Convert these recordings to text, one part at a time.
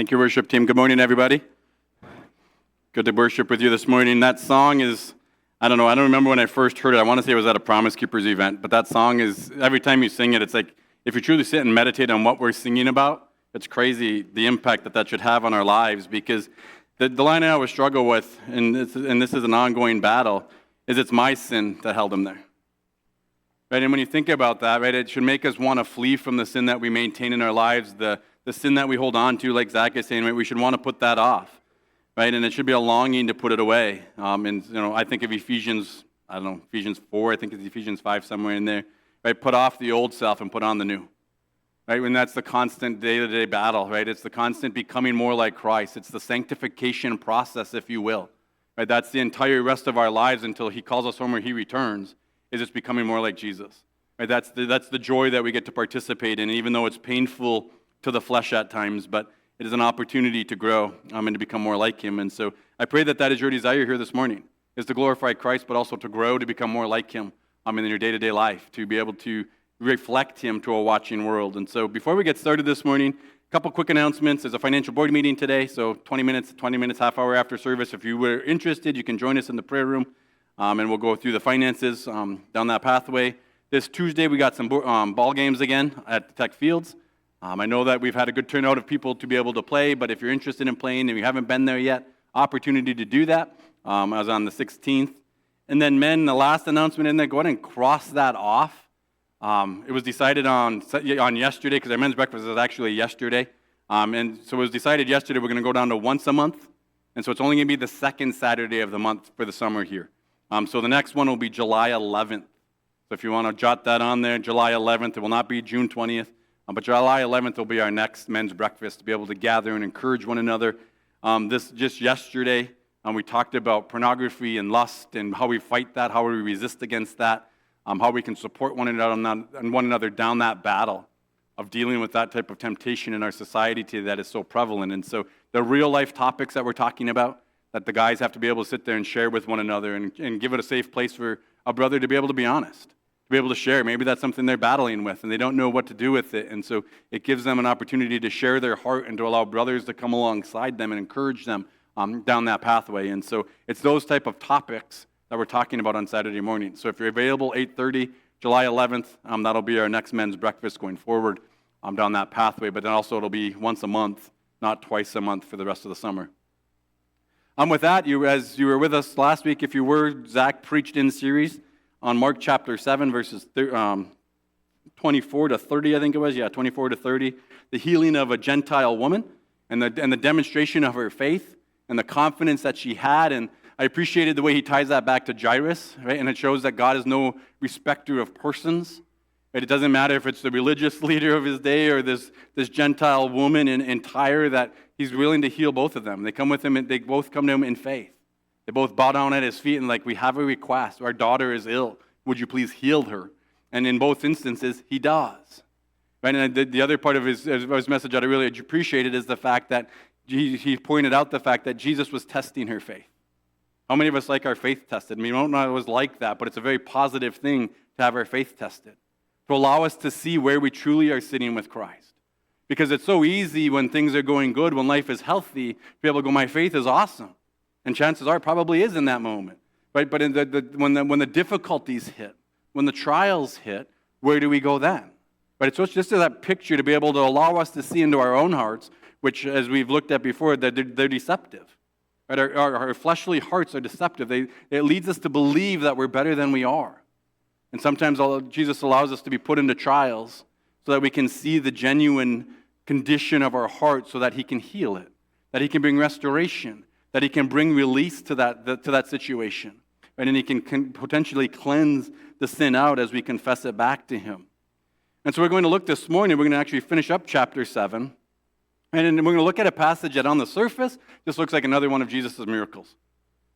Thank you, worship team. Good morning, everybody. Good to worship with you this morning. That song is, I don't remember when I first heard it. I want to say it was at a Promise Keepers event, but that song is, every time you sing it, it's like, if you truly sit and meditate on what we're singing about, it's crazy the impact that should have on our lives, because the line I always struggle with, and this is an ongoing battle, is it's my sin that held him there. Right? And when you think about that, right, it should make us want to flee from the sin that we maintain in our lives, the sin that we hold on to, like Zach is saying, right, we should want to put that off, right? And it should be a longing to put it away. And I think of Ephesians 4, I think it's Ephesians 5, somewhere in there, right? Put off the old self and put on the new, right? And that's the constant day-to-day battle, right? It's the constant becoming more like Christ. It's the sanctification process, if you will, right? That's the entire rest of our lives until he calls us home or he returns, is just becoming more like Jesus, right? That's the joy that we get to participate in, even though it's painful to the flesh at times, but it is an opportunity to grow and to become more like him. And so I pray that is your desire here this morning, is to glorify Christ, but also to grow, to become more like him in your day-to-day life, to be able to reflect him to a watching world. And so before we get started this morning, a couple quick announcements. There's a financial board meeting today, so 20 minutes, half hour after service. If you were interested, you can join us in the prayer room, and we'll go through the finances down that pathway. This Tuesday, we got some ball games again at the Tech Fields. I know that we've had a good turnout of people to be able to play, but if you're interested in playing and you haven't been there yet, opportunity to do that. I was on the 16th. And then men, the last announcement in there, go ahead and cross that off. It was decided on yesterday, because our men's breakfast is actually yesterday. And so it was decided yesterday we're going to go down to once a month. And so it's only going to be the second Saturday of the month for the summer here. So the next one will be July 11th. So if you want to jot that on there, July 11th. It will not be June 20th. But July 11th will be our next men's breakfast, to be able to gather and encourage one another. This just yesterday, we talked about pornography and lust and how we fight that, how we resist against that, how we can support one another down that battle of dealing with that type of temptation in our society today that is so prevalent. And so the real-life topics that we're talking about, that the guys have to be able to sit there and share with one another and give it a safe place for a brother to be able to be honest, to be able to share. Maybe that's something they're battling with and they don't know what to do with it. And so it gives them an opportunity to share their heart and to allow brothers to come alongside them and encourage them down that pathway. And so it's those type of topics that we're talking about on Saturday morning. So if you're available, 8:30, July 11th, that'll be our next men's breakfast going forward down that pathway. But then also it'll be once a month, not twice a month for the rest of the summer. With that, as you were with us last week, if you were, Zach preached in series on Mark chapter 7, verses 24 to 30, I think it was. Yeah, 24 to 30. The healing of a Gentile woman and the demonstration of her faith and the confidence that she had. And I appreciated the way he ties that back to Jairus, right? And it shows that God is no respecter of persons. Right? It doesn't matter if it's the religious leader of his day or this Gentile woman in Tyre, that he's willing to heal both of them. They come with him, and they both come to him in faith. They both bow down at his feet and we have a request. Our daughter is ill. Would you please heal her? And in both instances, he does. Right? And the other part of his message that I really appreciated is the fact that he pointed out the fact that Jesus was testing her faith. How many of us like our faith tested? I mean, we don't always like that, but it's a very positive thing to have our faith tested, to allow us to see where we truly are sitting with Christ. Because it's so easy when things are going good, when life is healthy, to be able to go, my faith is awesome. And chances are it probably is in that moment. Right? But when the difficulties hit, when the trials hit, where do we go then? But it's just that picture to be able to allow us to see into our own hearts, which, as we've looked at before, they're deceptive. Right? Our fleshly hearts are deceptive. It leads us to believe that we're better than we are. And sometimes Jesus allows us to be put into trials so that we can see the genuine condition of our heart, so that he can heal it, that he can bring restoration, that he can bring release to that situation. Right? And he can potentially cleanse the sin out as we confess it back to him. And so we're going to look this morning, we're going to actually finish up chapter 7. And we're going to look at a passage that on the surface just looks like another one of Jesus' miracles.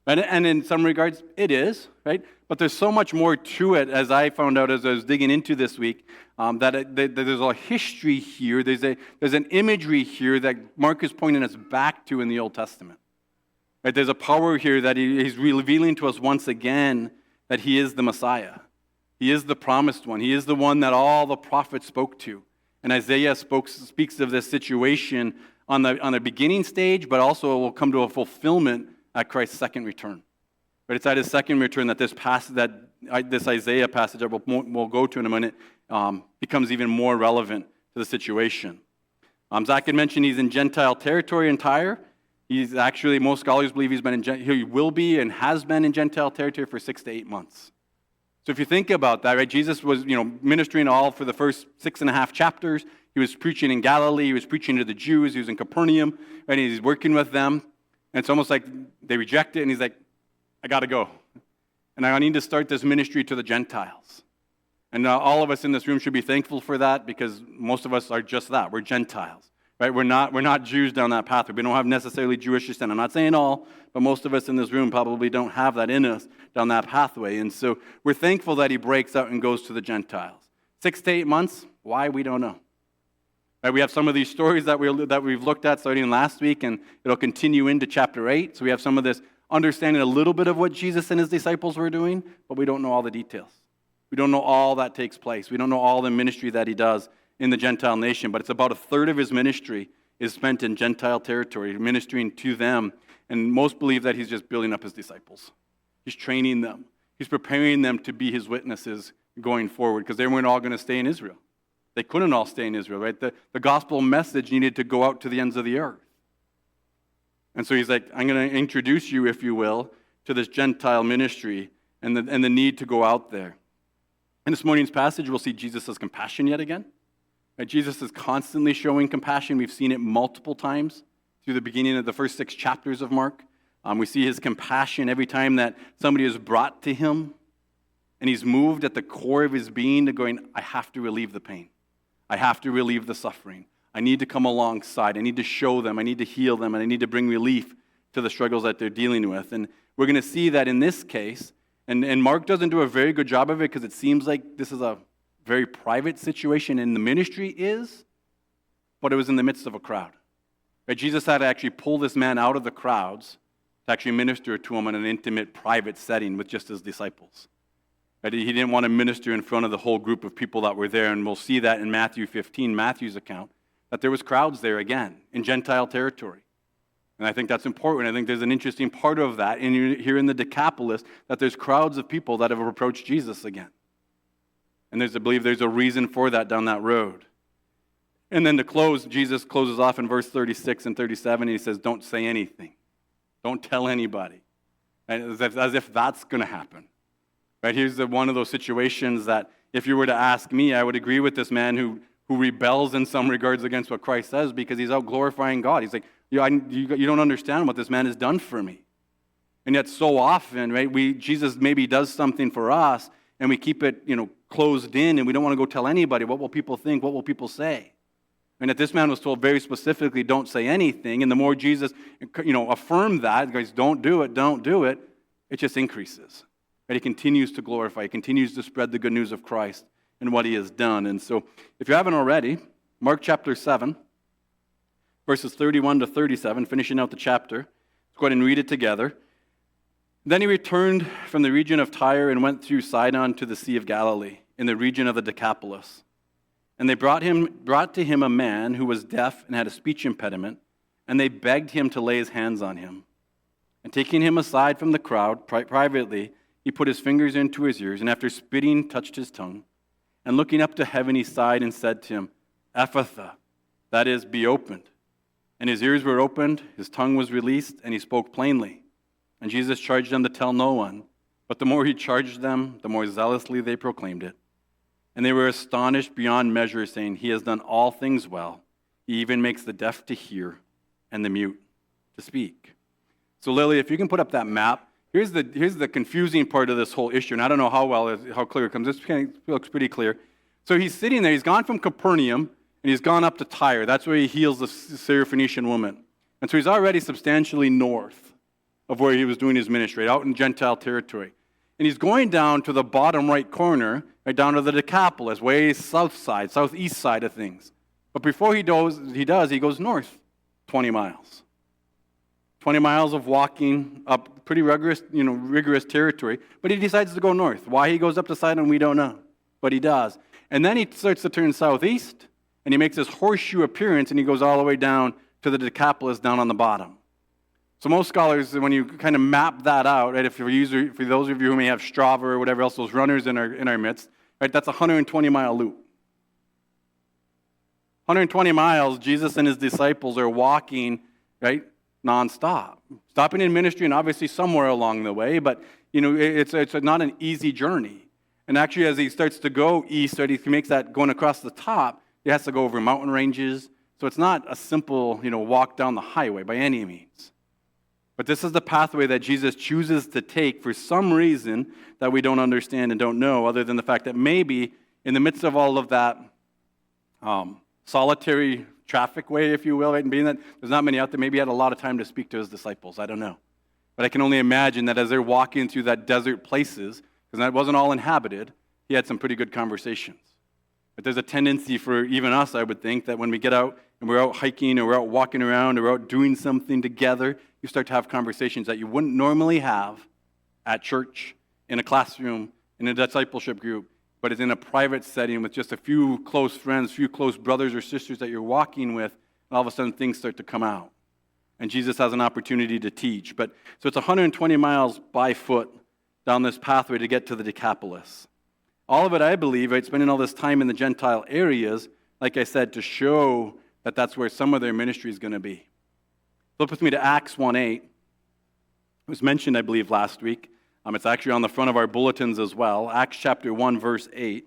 Right? And in some regards, it is, right? But there's so much more to it, as I found out as I was digging into this week, that there's a history here, there's an imagery here that Mark is pointing us back to in the Old Testament. Right? There's a power here that he's revealing to us once again that he is the Messiah. He is the promised one. He is the one that all the prophets spoke to. And Isaiah speaks of this situation on the beginning stage, but also it will come to a fulfillment at Christ's second return. But it's at his second return that this Isaiah passage that we'll go to in a minute becomes even more relevant to the situation. Zach had mentioned he's in Gentile territory in Tyre. He's actually, most scholars believe he will be and has been in Gentile territory for 6 to 8 months. So if you think about that, right, Jesus was, ministering all for the first 6.5 chapters. He was preaching in Galilee. He was preaching to the Jews. He was in Capernaum, and he's working with them. And it's almost like they reject it, and he's like, I got to go. And I need to start this ministry to the Gentiles. And all of us in this room should be thankful for that, because most of us are just that. We're Gentiles. Right? We're not Jews down that pathway. We don't have necessarily Jewish descent. I'm not saying all, but most of us in this room probably don't have that in us down that pathway. And so we're thankful that he breaks out and goes to the Gentiles. 6 to 8 months, why, we don't know. Right? We have some of these stories that we've looked at starting last week, and it'll continue into chapter 8. So we have some of this understanding a little bit of what Jesus and his disciples were doing, but we don't know all the details. We don't know all that takes place. We don't know all the ministry that he does in the Gentile nation, but it's about a third of his ministry is spent in Gentile territory, ministering to them, and most believe that he's just building up his disciples. He's training them. He's preparing them to be his witnesses going forward, because they weren't all going to stay in Israel. They couldn't all stay in Israel, right? The gospel message needed to go out to the ends of the earth. And so he's like, I'm going to introduce you, if you will, to this Gentile ministry and the need to go out there. In this morning's passage, we'll see Jesus' compassion yet again. Right? Jesus is constantly showing compassion. We've seen it multiple times through the beginning of the first 6 chapters of Mark. We see his compassion every time that somebody is brought to him, and he's moved at the core of his being to going, I have to relieve the pain. I have to relieve the suffering. I need to come alongside. I need to show them. I need to heal them, and I need to bring relief to the struggles that they're dealing with. And we're going to see that in this case, and Mark doesn't do a very good job of it, because it seems like this is a very private situation, and the ministry is, but it was in the midst of a crowd. Right? Jesus had to actually pull this man out of the crowds to actually minister to him in an intimate, private setting with just his disciples. Right? He didn't want to minister in front of the whole group of people that were there, and we'll see that in Matthew 15, Matthew's account, that there was crowds there again in Gentile territory. And I think that's important. I think there's an interesting part of that here in the Decapolis, that there's crowds of people that have approached Jesus again. And I believe there's a reason for that down that road. And then to close, Jesus closes off in verse 36 and 37, and he says, don't say anything. Don't tell anybody. As if that's going to happen. Right? Here's one of those situations that if you were to ask me, I would agree with this man who rebels in some regards against what Christ says, because he's out glorifying God. He's like, you don't understand what this man has done for me. And yet so often, right, Jesus maybe does something for us, and we keep it, closed in, and we don't want to go tell anybody. What will people think? What will people say? And that this man was told very specifically, don't say anything. And the more Jesus, affirmed that, guys, don't do it, it just increases. Right? He continues to glorify. He continues to spread the good news of Christ and what he has done. And so, if you haven't already, Mark chapter 7, verses 31 to 37, finishing out the chapter. Let's go ahead and read it together. Then he returned from the region of Tyre and went through Sidon to the Sea of Galilee, in the region of the Decapolis. And they brought to him a man who was deaf and had a speech impediment, and they begged him to lay his hands on him. And taking him aside from the crowd privately, he put his fingers into his ears, and after spitting, touched his tongue. And looking up to heaven, he sighed and said to him, Ephphatha, that is, be opened. And his ears were opened, his tongue was released, and he spoke plainly. And Jesus charged them to tell no one. But the more he charged them, the more zealously they proclaimed it. And they were astonished beyond measure, saying, He has done all things well. He even makes the deaf to hear and the mute to speak. So Lily, if you can put up that map, here's the confusing part of this whole issue. And I don't know how clear it comes. This looks pretty clear. So he's sitting there. He's gone from Capernaum, and he's gone up to Tyre. That's where he heals the Syrophoenician woman. And so he's already substantially north of where he was doing his ministry, out in Gentile territory. And he's going down to the bottom right corner, right down to the Decapolis, way southeast side of things. But before he goes north 20 miles. 20 miles of walking up pretty rigorous territory. But he decides to go north. Why he goes up to Sidon, we don't know. But he does. And then he starts to turn southeast, and he makes this horseshoe appearance, and he goes all the way down to the Decapolis down on the bottom. So most scholars, when you kind of map that out, right, for those of you who may have Strava or whatever else, those runners in our midst, right, that's a 120-mile loop. 120 miles, Jesus and his disciples are walking, right, nonstop. Stopping in ministry and obviously somewhere along the way, but it's not an easy journey. And actually, as he starts to go east, right, he makes that going across the top, he has to go over mountain ranges. So it's not a simple, walk down the highway by any means. But this is the pathway that Jesus chooses to take for some reason that we don't understand and don't know, other than the fact that maybe in the midst of all of that solitary traffic way, if you will, right, and being that there's not many out there, maybe he had a lot of time to speak to his disciples. I don't know. But I can only imagine that as they're walking through that desert places, because that wasn't all inhabited, he had some pretty good conversations. But there's a tendency for even us, I would think, that when we get out and we're out hiking or we're out walking around or we're out doing something together, you start to have conversations that you wouldn't normally have at church, in a classroom, in a discipleship group, but it's in a private setting with just a few close friends, few close brothers or sisters that you're walking with, and all of a sudden things start to come out. And Jesus has an opportunity to teach. So it's 120 miles by foot down this pathway to get to the Decapolis. All of it, I believe, right, spending all this time in the Gentile areas, like I said, to show that that's where some of their ministry is going to be. Flip with me to Acts 1:8. It was mentioned, I believe, last week. It's actually on the front of our bulletins as well. Acts chapter 1, verse 8.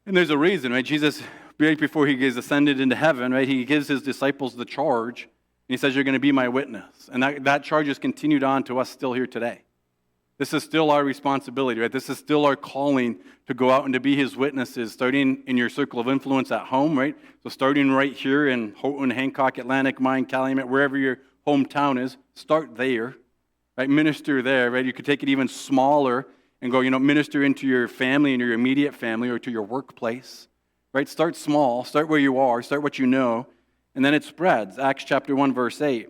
And there's a reason, right? Jesus, right before he gets ascended into heaven, right, he gives his disciples the charge, and he says, you're going to be my witness. And that charge is continued on to us still here today. This is still our responsibility, right? This is still our calling to go out and to be his witnesses, starting in your circle of influence at home, right? So starting right here in Houghton, Hancock, Atlantic, Mine, Calumet, wherever your hometown is, start there, right? Minister there, right? You could take it even smaller and go, minister into your family and your immediate family or to your workplace, right? Start small, start where you are, start what you know, and then it spreads. Acts chapter 1, verse 8.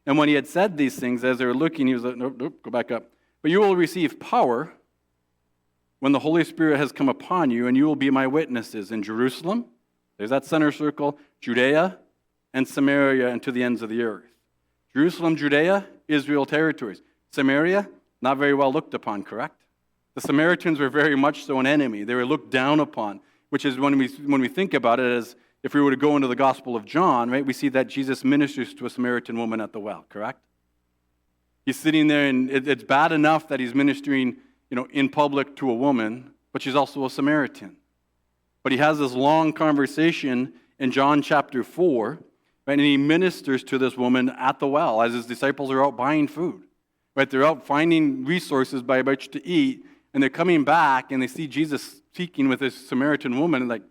And when he had said these things, as they were looking, he was like, nope, go back up. But you will receive power when the Holy Spirit has come upon you, and you will be my witnesses in Jerusalem, there's that center circle, Judea, and Samaria, and to the ends of the earth. Jerusalem, Judea, Israel territories. Samaria, not very well looked upon, correct? The Samaritans were very much so an enemy. They were looked down upon, which is when we think about it as if we were to go into the Gospel of John, right, we see that Jesus ministers to a Samaritan woman at the well, correct? He's sitting there, and it's bad enough that he's ministering, in public to a woman, but she's also a Samaritan. But he has this long conversation in John chapter 4, right, and he ministers to this woman at the well as his disciples are out buying food. Right, they're out finding resources by which to eat, and they're coming back, and they see Jesus speaking with this Samaritan woman, and like,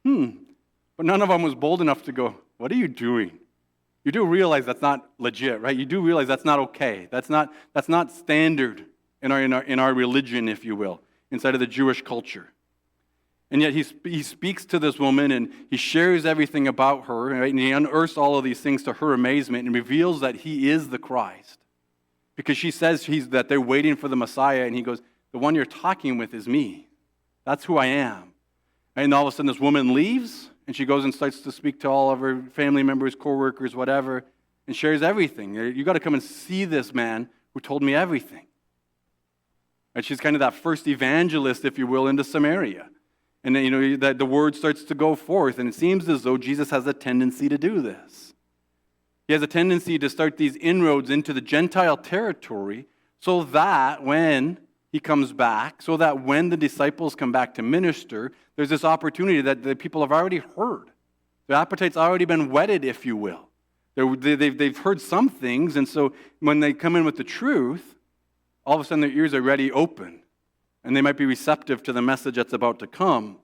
But none of them was bold enough to go, what are you doing? You do realize that's not legit, right? You do realize that's not okay. That's not standard in our religion, if you will, inside of the Jewish culture. And yet he speaks to this woman, and he shares everything about her, right? And he unearths all of these things to her amazement and reveals that he is the Christ. Because she says that they're waiting for the Messiah, and he goes, the one you're talking with is me. That's who I am. And all of a sudden this woman leaves, and she goes and starts to speak to all of her family members, co-workers, whatever, and shares everything. You got to come and see this man who told me everything. And she's kind of that first evangelist, if you will, into Samaria. And then, the word starts to go forth, and it seems as though Jesus has a tendency to do this. He has a tendency to start these inroads into the Gentile territory so that when he comes back, so that when the disciples come back to minister, there's this opportunity that the people have already heard. Their appetite's already been whetted, if you will. They've heard some things, and so when they come in with the truth, all of a sudden their ears are ready open, and they might be receptive to the message that's about to come.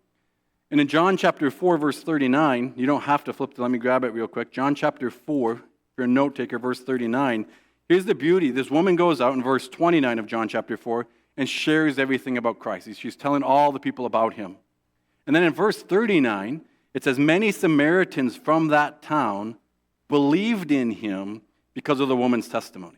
And in John chapter 4, verse 39, you don't have to flip to, let me grab it real quick. John chapter 4, if you're a note taker, verse 39. Here's the beauty. This woman goes out in verse 29 of John chapter 4 and shares everything about Christ. She's telling all the people about him. And then in verse 39, it says, many Samaritans from that town believed in him because of the woman's testimony.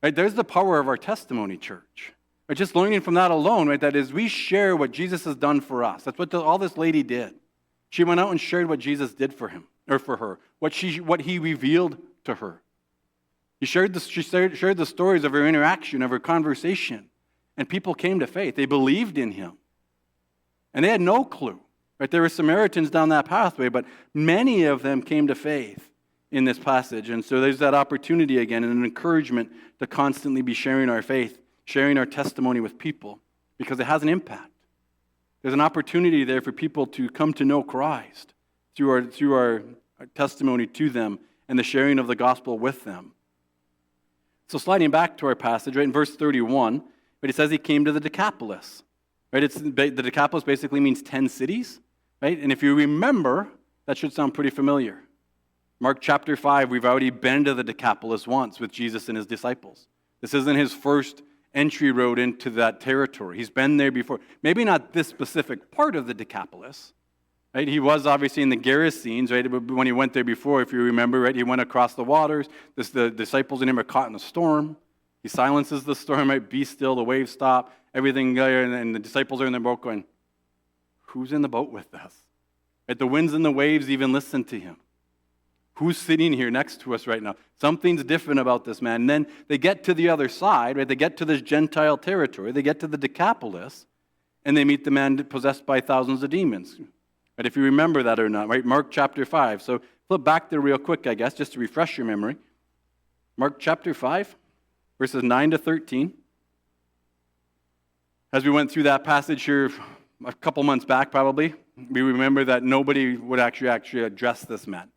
Right? There's the power of our testimony, church. Right? Just learning from that alone, right? That is, we share what Jesus has done for us. That's what all this lady did. She went out and shared what Jesus did for or for her, what he revealed to her. She shared the stories of her interaction, of her conversation, and people came to faith. They believed in him. And they had no clue. Right? There were Samaritans down that pathway, but many of them came to faith in this passage. And so there's that opportunity again and an encouragement to constantly be sharing our faith, sharing our testimony with people, because it has an impact. There's an opportunity there for people to come to know Christ through our testimony to them and the sharing of the gospel with them. So sliding back to our passage, right in verse 31, but it says he came to the Decapolis. Right? The Decapolis basically means 10 cities. Right? And if you remember, that should sound pretty familiar. Mark chapter 5, we've already been to the Decapolis once with Jesus and his disciples. This isn't his first entry road into that territory. He's been there before. Maybe not this specific part of the Decapolis. Right? He was obviously in the Gerasenes, right? When he went there before, if you remember, right? He went across the waters. The disciples and him are caught in a storm. He silences the storm, right? Be still, the waves stop, everything there, and the disciples are in their boat going, who's in the boat with us? Right? The winds and the waves even listen to him. Who's sitting here next to us right now? Something's different about this man. And then they get to the other side, right? They get to this Gentile territory. They get to the Decapolis, and they meet the man possessed by thousands of demons. Right? If you remember that or not, right? Mark chapter 5. So flip back there real quick, I guess, just to refresh your memory. Mark chapter 5, verses 9 to 13. As we went through that passage here a couple months back, probably, we remember that nobody would actually address this man.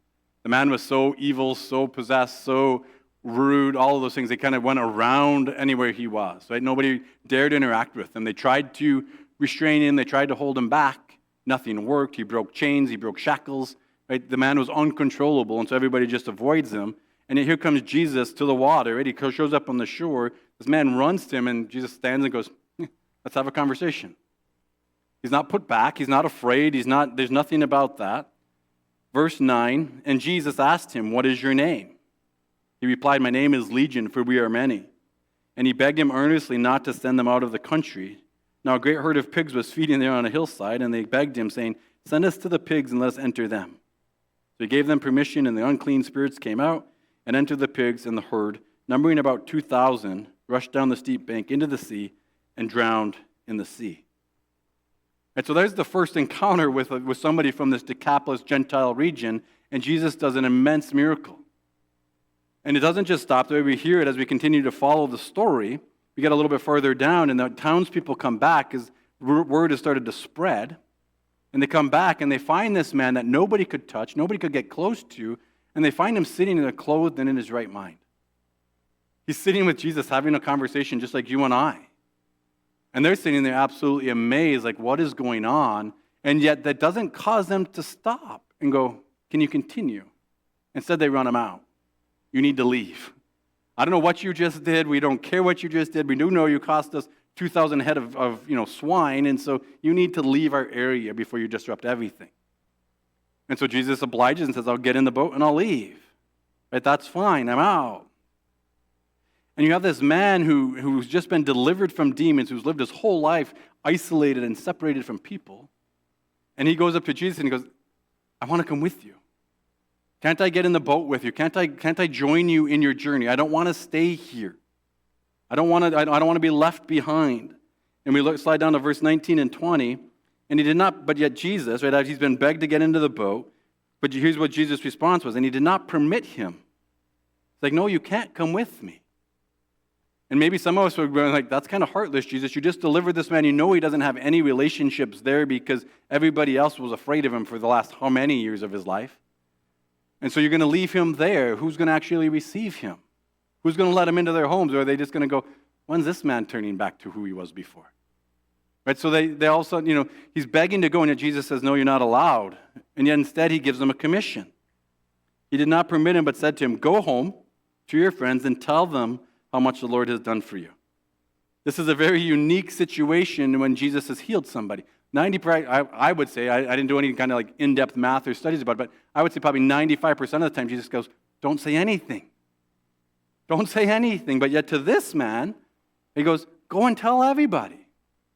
The man was so evil, so possessed, so rude, all of those things. They kind of went around anywhere he was. Right? Nobody dared interact with him. They tried to restrain him. They tried to hold him back. Nothing worked. He broke chains. He broke shackles. Right? The man was uncontrollable, and so everybody just avoids him. And here comes Jesus to the water. Right? He shows up on the shore. This man runs to him, and Jesus stands and goes, let's have a conversation. He's not put back. He's not afraid. There's nothing about that. Verse 9, and Jesus asked him, what is your name? He replied, my name is Legion, for we are many. And he begged him earnestly not to send them out of the country. Now a great herd of pigs was feeding there on a hillside, and they begged him, saying, send us to the pigs and let us enter them. So he gave them permission, and the unclean spirits came out and entered the pigs, and the herd, numbering about 2,000, rushed down the steep bank into the sea and drowned in the sea. And so there's the first encounter with somebody from this Decapolis Gentile region, and Jesus does an immense miracle. And it doesn't just stop there. We hear it as we continue to follow the story. We get a little bit further down, and the townspeople come back as word has started to spread. And they come back, and they find this man that nobody could touch, nobody could get close to, and they find him sitting there clothed and in his right mind. He's sitting with Jesus having a conversation just like you and I. And they're sitting there absolutely amazed, like, what is going on? And yet that doesn't cause them to stop and go, can you continue? Instead, they run him out. You need to leave. I don't know what you just did. We don't care what you just did. We do know you cost us 2,000 head of swine, and so you need to leave our area before you disrupt everything. And so Jesus obliges and says, I'll get in the boat and I'll leave. Right? That's fine. I'm out. And you have this man who's just been delivered from demons, who's lived his whole life isolated and separated from people. And he goes up to Jesus and he goes, I want to come with you. Can't I get in the boat with you? Can't I join you in your journey? I don't want to stay here. I don't want to be left behind. And we slide down to verse 19 and 20. And he did not, but yet Jesus, right, he's been begged to get into the boat. But here's what Jesus' response was. And he did not permit him. It's like, no, you can't come with me. And maybe some of us would be like, that's kind of heartless, Jesus. You just delivered this man. You know he doesn't have any relationships there because everybody else was afraid of him for the last how many years of his life. And so you're going to leave him there. Who's going to actually receive him? Who's going to let him into their homes? Or are they just going to go, when's this man turning back to who he was before? Right? So they also, he's begging to go, and yet Jesus says, no, you're not allowed. And yet instead he gives them a commission. He did not permit him, but said to him, go home to your friends and tell them how much the Lord has done for you. This is a very unique situation when Jesus has healed somebody. I would say, I didn't do any kind of like in-depth math or studies about it, but I would say probably 95% of the time Jesus goes, don't say anything. Don't say anything. But yet to this man, he goes, go and tell everybody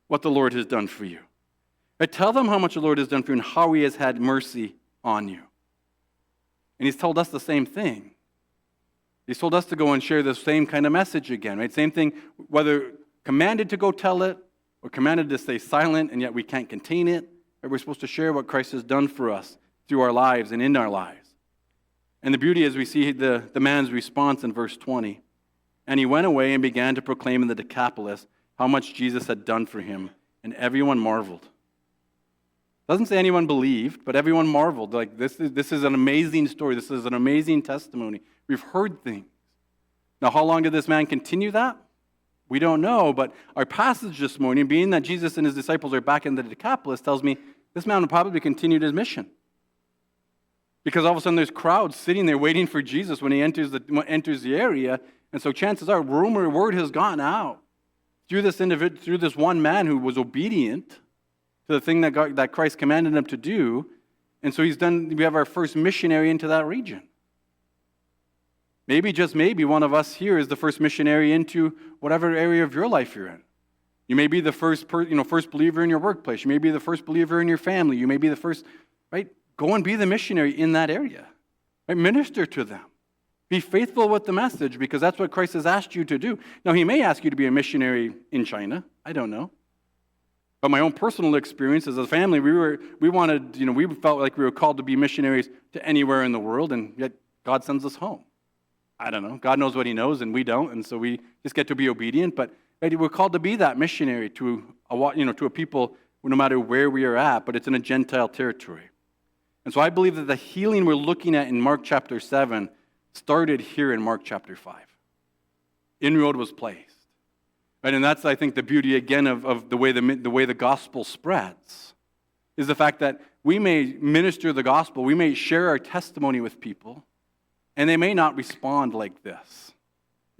what the Lord has done for you. Right? Tell them how much the Lord has done for you and how he has had mercy on you. And he's told us the same thing. He's told us to go and share the same kind of message again, right? Same thing, whether commanded to go tell it or commanded to stay silent, and yet we can't contain it. Right? We're supposed to share what Christ has done for us through our lives and in our lives. And the beauty is we see the man's response in verse 20. And he went away and began to proclaim in the Decapolis how much Jesus had done for him, and everyone marveled. Doesn't say anyone believed, but everyone marveled. Like, this is an amazing story. This is an amazing testimony. We've heard things. Now, how long did this man continue that? We don't know, but our passage this morning, being that Jesus and his disciples are back in the Decapolis, tells me this man probably continued his mission. Because all of a sudden there's crowds sitting there waiting for Jesus when he enters the area, and so chances are word has gone out through this one man who was obedient to the thing that Christ commanded him to do, and so we have our first missionary into that region. Maybe, just maybe, one of us here is the first missionary into whatever area of your life you're in. You may be the first believer in your workplace. You may be the first believer in your family. You may be the first, right? Go and be the missionary in that area. Right? Minister to them. Be faithful with the message, because that's what Christ has asked you to do. Now, he may ask you to be a missionary in China. I don't know. But my own personal experience as a family, we felt like we were called to be missionaries to anywhere in the world, and yet God sends us home. I don't know. God knows what he knows, and we don't, and so we just get to be obedient. But right, we're called to be that missionary to a people no matter where we are at, but it's in a Gentile territory. And so I believe that the healing we're looking at in Mark chapter 7 started here in Mark chapter 5. Inroad was placed. Right? And that's, I think, the beauty, again, of the way the gospel spreads, is the fact that we may minister the gospel, we may share our testimony with people, and they may not respond like this.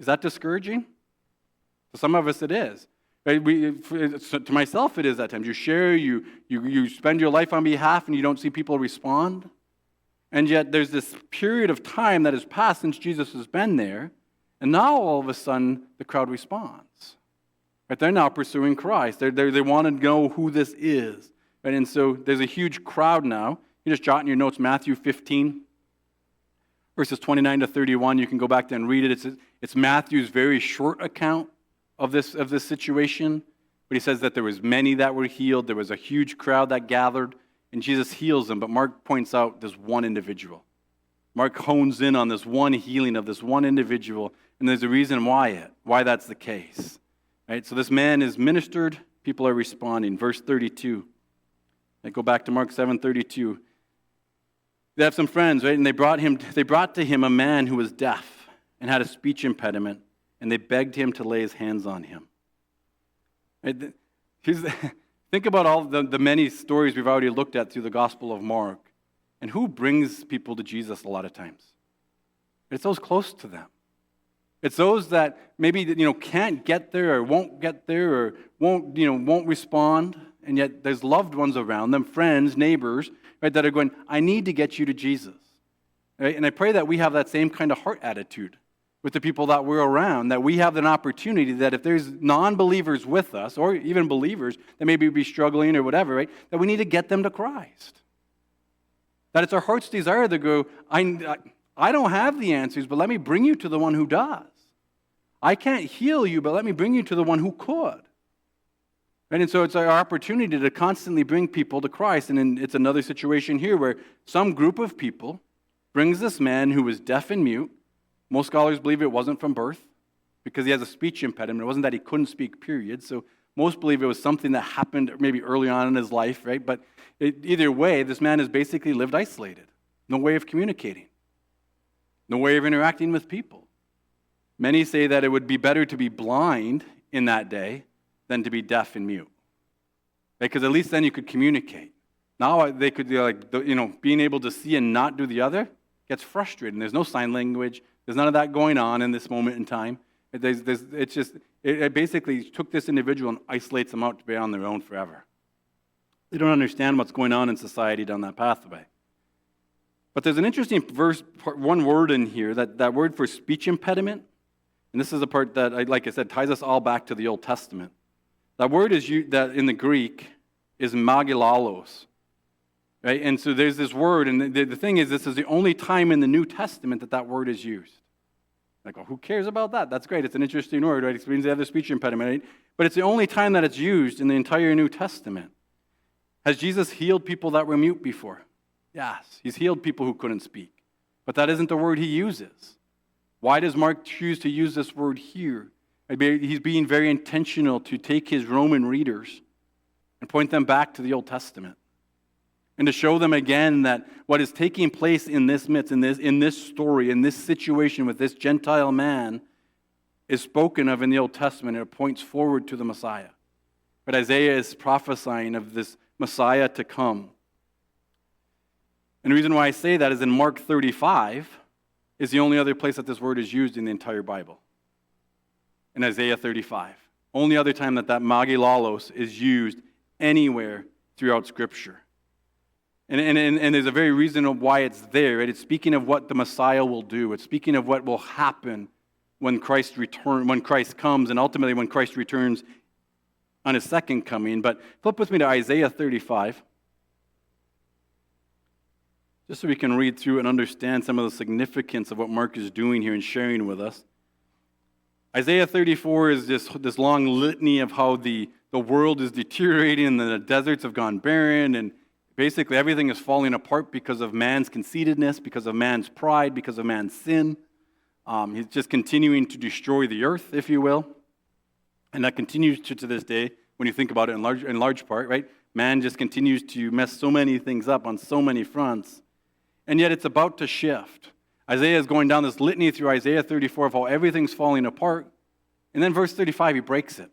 Is that discouraging? For some of us, it is. Right? To myself, it is at times. You share, you spend your life on behalf, and you don't see people respond. And yet there's this period of time that has passed since Jesus has been there, and now all of a sudden the crowd responds. Right? They're now pursuing Christ. They want to know who this is. Right? And so there's a huge crowd now. You just jot in your notes Matthew 15. Verses 29 to 31, you can go back there and read it. It's Matthew's very short account of this situation. But he says that there was many that were healed. There was a huge crowd that gathered, and Jesus heals them. But Mark points out this one individual. Mark hones in on this one healing of this one individual, and there's a reason why that's the case. Right? So this man is ministered. People are responding. Verse 32. I go back to Mark 7:32. They have some friends, right? And they brought to him a man who was deaf and had a speech impediment, and they begged him to lay his hands on him. Right? Think about all the many stories we've already looked at through the Gospel of Mark, and who brings people to Jesus a lot of times? It's those close to them. It's those that maybe can't get there or won't get there or won't respond, and yet there's loved ones around them, friends, neighbors, right, that are going, I need to get you to Jesus. Right? And I pray that we have that same kind of heart attitude with the people that we're around, that we have an opportunity that if there's non-believers with us, or even believers that maybe be struggling or whatever, right, that we need to get them to Christ. That it's our heart's desire to go, I don't have the answers, but let me bring you to the one who does. I can't heal you, but let me bring you to the one who could. Right? And so it's our opportunity to constantly bring people to Christ. And then it's another situation here where some group of people brings this man who was deaf and mute. Most scholars believe it wasn't from birth because he has a speech impediment. It wasn't that he couldn't speak, period. So most believe it was something that happened maybe early on in his life, right? But either way, this man has basically lived isolated. No way of communicating. No way of interacting with people. Many say that it would be better to be blind in that day than to be deaf and mute. Because at least then you could communicate. Now they could, being able to see and not do the other gets frustrating. There's no sign language. There's none of that going on in this moment in time. It basically took this individual and isolates them out to be on their own forever. They don't understand what's going on in society down that pathway. But there's an interesting one word in here, that word for speech impediment. And this is a part that, like I said, ties us all back to the Old Testament. That word that in the Greek is magilalos. right? And so there's this word, and the thing is, this is the only time in the New Testament that that word is used. Like, well, who cares about that? That's great. It's an interesting word, right? It means they have the speech impediment, right? But it's the only time that it's used in the entire New Testament. Has Jesus healed people that were mute before? Yes. He's healed people who couldn't speak. But that isn't the word he uses. Why does Mark choose to use this word here? He's being very intentional to take his Roman readers and point them back to the Old Testament. And to show them again that what is taking place in this midst, in this story, in this situation with this Gentile man is spoken of in the Old Testament, and it points forward to the Messiah. But Isaiah is prophesying of this Messiah to come. And the reason why I say that is in Mark 35 is the only other place that this word is used in the entire Bible. In Isaiah 35. Only other time that magilalos is used anywhere throughout Scripture. And there's a very reason of why it's there. Right? It's speaking of what the Messiah will do. It's speaking of what will happen when Christ comes, and ultimately when Christ returns on his second coming. But flip with me to Isaiah 35, just so we can read through and understand some of the significance of what Mark is doing here and sharing with us. Isaiah 34 is this long litany of how the world is deteriorating and the deserts have gone barren, and basically everything is falling apart because of man's conceitedness, because of man's pride, because of man's sin. He's just continuing to destroy the earth, if you will. And that continues to this day, when you think about it in large part, right? Man just continues to mess so many things up on so many fronts. And yet it's about to shift. Isaiah is going down this litany through Isaiah 34 of how everything's falling apart. And then verse 35, he breaks it.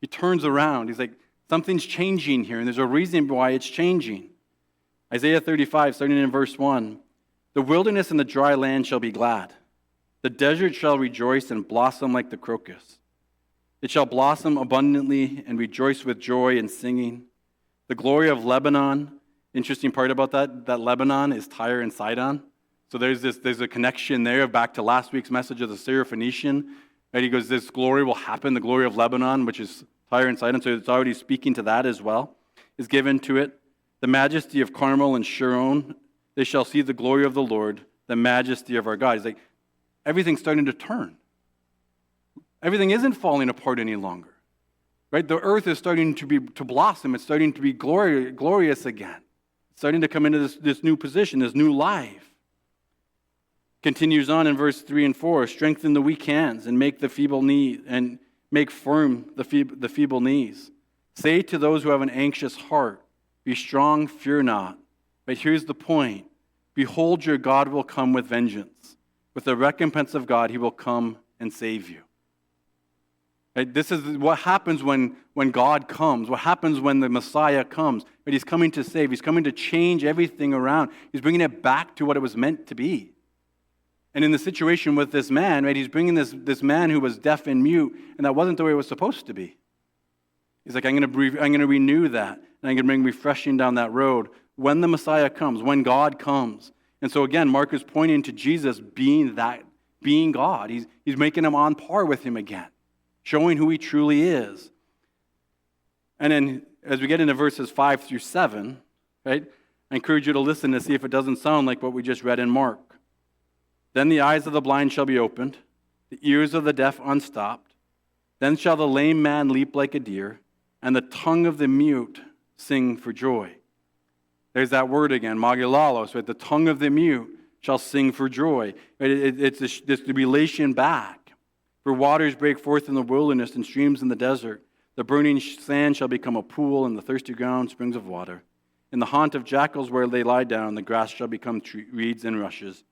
He turns around. He's like, something's changing here, and there's a reason why it's changing. Isaiah 35, starting in verse 1. The wilderness and the dry land shall be glad. The desert shall rejoice and blossom like the crocus. It shall blossom abundantly and rejoice with joy and singing. The glory of Lebanon, interesting part about that Lebanon is Tyre and Sidon. So there's a connection there back to last week's message of the Syrophoenician. Right? He goes, this glory will happen, the glory of Lebanon, which is Tyre and Sidon, so it's already speaking to that as well, is given to it. The majesty of Carmel and Sharon, they shall see the glory of the Lord, the majesty of our God. He's like, everything's starting to turn. Everything isn't falling apart any longer. Right? The earth is starting to blossom. It's starting to be glorious again. It's starting to come into this new position, this new life. Continues on in verse 3 and 4. Strengthen the weak hands and make the feeble knee and make firm the feeble knees. Say to those who have an anxious heart, be strong, fear not. But here's the point. Behold, your God will come with vengeance. With the recompense of God, he will come and save you. Right? This is what happens when God comes. What happens when the Messiah comes. Right? He's coming to save. He's coming to change everything around. He's bringing it back to what it was meant to be. And in the situation with this man, right, he's bringing this man who was deaf and mute, and that wasn't the way it was supposed to be. He's like, I'm going to renew that, and I'm going to bring refreshing down that road when the Messiah comes, when God comes. And so again, Mark is pointing to Jesus being God. He's making him on par with him again, showing who he truly is. And then as we get into verses 5 through 7, right, I encourage you to listen to see if it doesn't sound like what we just read in Mark. Then the eyes of the blind shall be opened, the ears of the deaf unstopped. Then shall the lame man leap like a deer, and the tongue of the mute sing for joy. There's that word again, magilalos, right? The tongue of the mute shall sing for joy. Right? It's this relation back. For waters break forth in the wilderness and streams in the desert. The burning sand shall become a pool, and the thirsty ground springs of water. In the haunt of jackals where they lie down, the grass shall become reeds and rushes.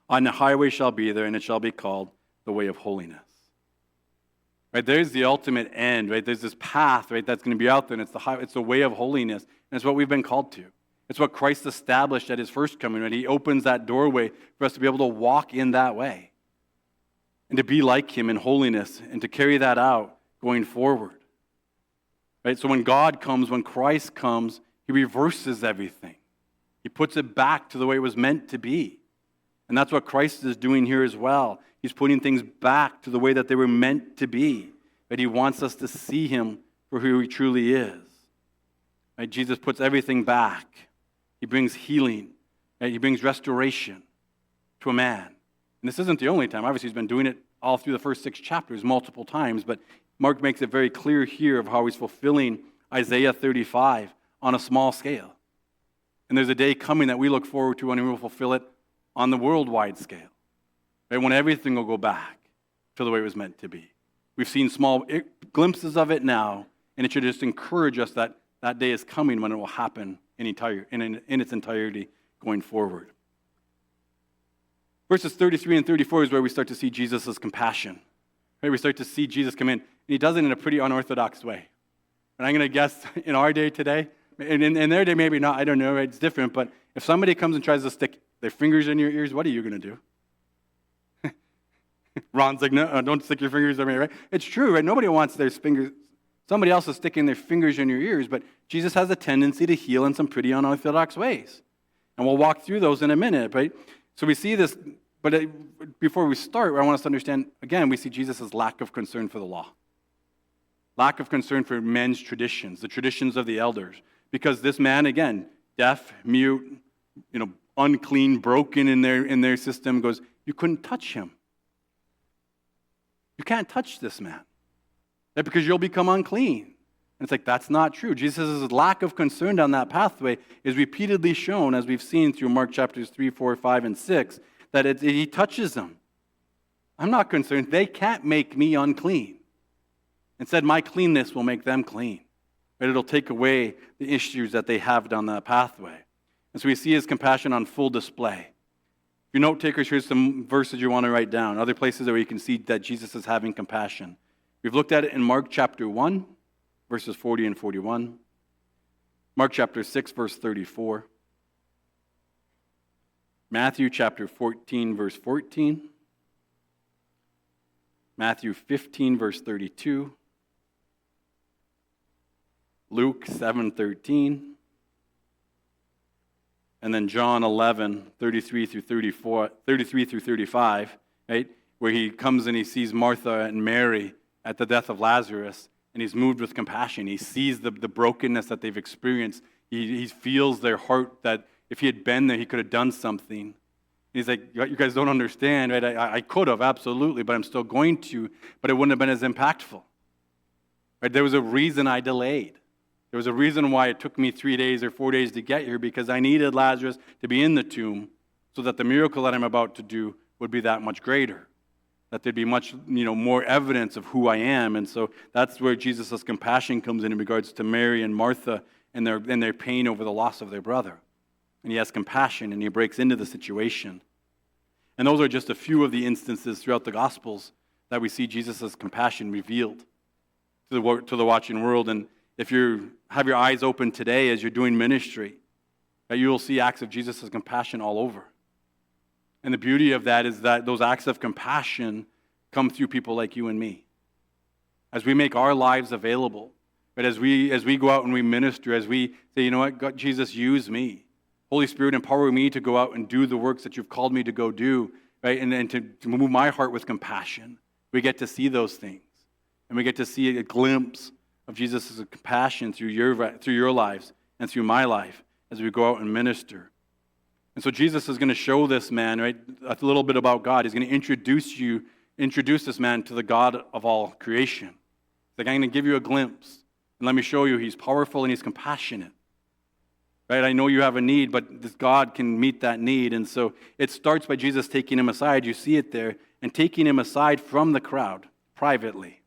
On the highway shall be there, and it shall be called the way of holiness. Right, there's the ultimate end, right? There's this path, right, that's going to be out there, and it's the way of holiness, and it's what we've been called to. It's what Christ established at his first coming, right? He opens that doorway for us to be able to walk in that way and to be like him in holiness and to carry that out going forward. Right? So when God comes, when Christ comes, he reverses everything. He puts it back to the way it was meant to be. And that's what Christ is doing here as well. He's putting things back to the way that they were meant to be. But he wants us to see him for who he truly is. Right? Jesus puts everything back. He brings healing. Right? He brings restoration to a man. And this isn't the only time. Obviously, he's been doing it all through the first 6 chapters multiple times, but Mark makes it very clear here of how he's fulfilling Isaiah 35 on a small scale. And there's a day coming that we look forward to when we will fulfill it on the worldwide scale, right? When everything will go back to the way it was meant to be. We've seen small glimpses of it now, and it should just encourage us that that day is coming when it will happen in its entirety going forward. Verses 33 and 34 is where we start to see Jesus' compassion. Right? We start to see Jesus come in, and he does it in a pretty unorthodox way. And I'm going to guess in our day today, and in their day maybe not, I don't know, right? It's different, but if somebody comes and tries to stick their fingers in your ears, what are you going to do? Ron's like, no, don't stick your fingers in me, right? It's true, right? Nobody wants their fingers, somebody else is sticking their fingers in your ears, but Jesus has a tendency to heal in some pretty unorthodox ways. And we'll walk through those in a minute, right? So we see this, but before we start, I want us to understand, again, we see Jesus' lack of concern for the law. Lack of concern for men's traditions, the traditions of the elders. Because this man, again, deaf, mute, unclean, broken in their system, goes, you couldn't touch him. You can't touch this man. Right? Because you'll become unclean. And it's like, that's not true. Jesus' lack of concern down that pathway is repeatedly shown, as we've seen through Mark chapters 3, 4, 5, and 6, that he touches them. I'm not concerned. They can't make me unclean. Instead, my cleanness will make them clean. But it'll take away the issues that they have down that pathway. And so we see his compassion on full display. If you're note takers, here's some verses you want to write down, other places where you can see that Jesus is having compassion. We've looked at it in Mark chapter 1, verses 40 and 41. Mark chapter 6, verse 34. Matthew chapter 14, verse 14. Matthew 15, verse 32. Luke 7:13. And then John 11, 33 through 35, right? Where he comes and he sees Martha and Mary at the death of Lazarus, and he's moved with compassion. He sees the brokenness that they've experienced. He feels their heart that if he had been there, he could have done something. And he's like, you guys don't understand, right? I could have, absolutely, but I'm still going to, but it wouldn't have been as impactful. Right? There was a reason I delayed. There was a reason why it took me 3 days or 4 days to get here, because I needed Lazarus to be in the tomb so that the miracle that I'm about to do would be that much greater, that there'd be much more evidence of who I am. And so that's where Jesus' compassion comes in regards to Mary and Martha and their pain over the loss of their brother. And he has compassion, and he breaks into the situation. And those are just a few of the instances throughout the Gospels that we see Jesus' compassion revealed to the watching world. And if you have your eyes open today as you're doing ministry, that you will see acts of Jesus' compassion all over. And the beauty of that is that those acts of compassion come through people like you and me. As we make our lives available, but as we go out and we minister, as we say, you know what, God, Jesus, use me. Holy Spirit, empower me to go out and do the works that you've called me to go do, right? And to move my heart with compassion. We get to see those things. And we get to see a glimpse of Jesus' compassion through your lives and through my life as we go out and minister. And so Jesus is going to show this man, right, a little bit about God. He's going to introduce this man to the God of all creation. He's like, I'm going to give you a glimpse, and let me show you he's powerful and he's compassionate. Right? I know you have a need, but this God can meet that need. And so it starts by Jesus taking him aside. You see it there, and taking him aside from the crowd privately.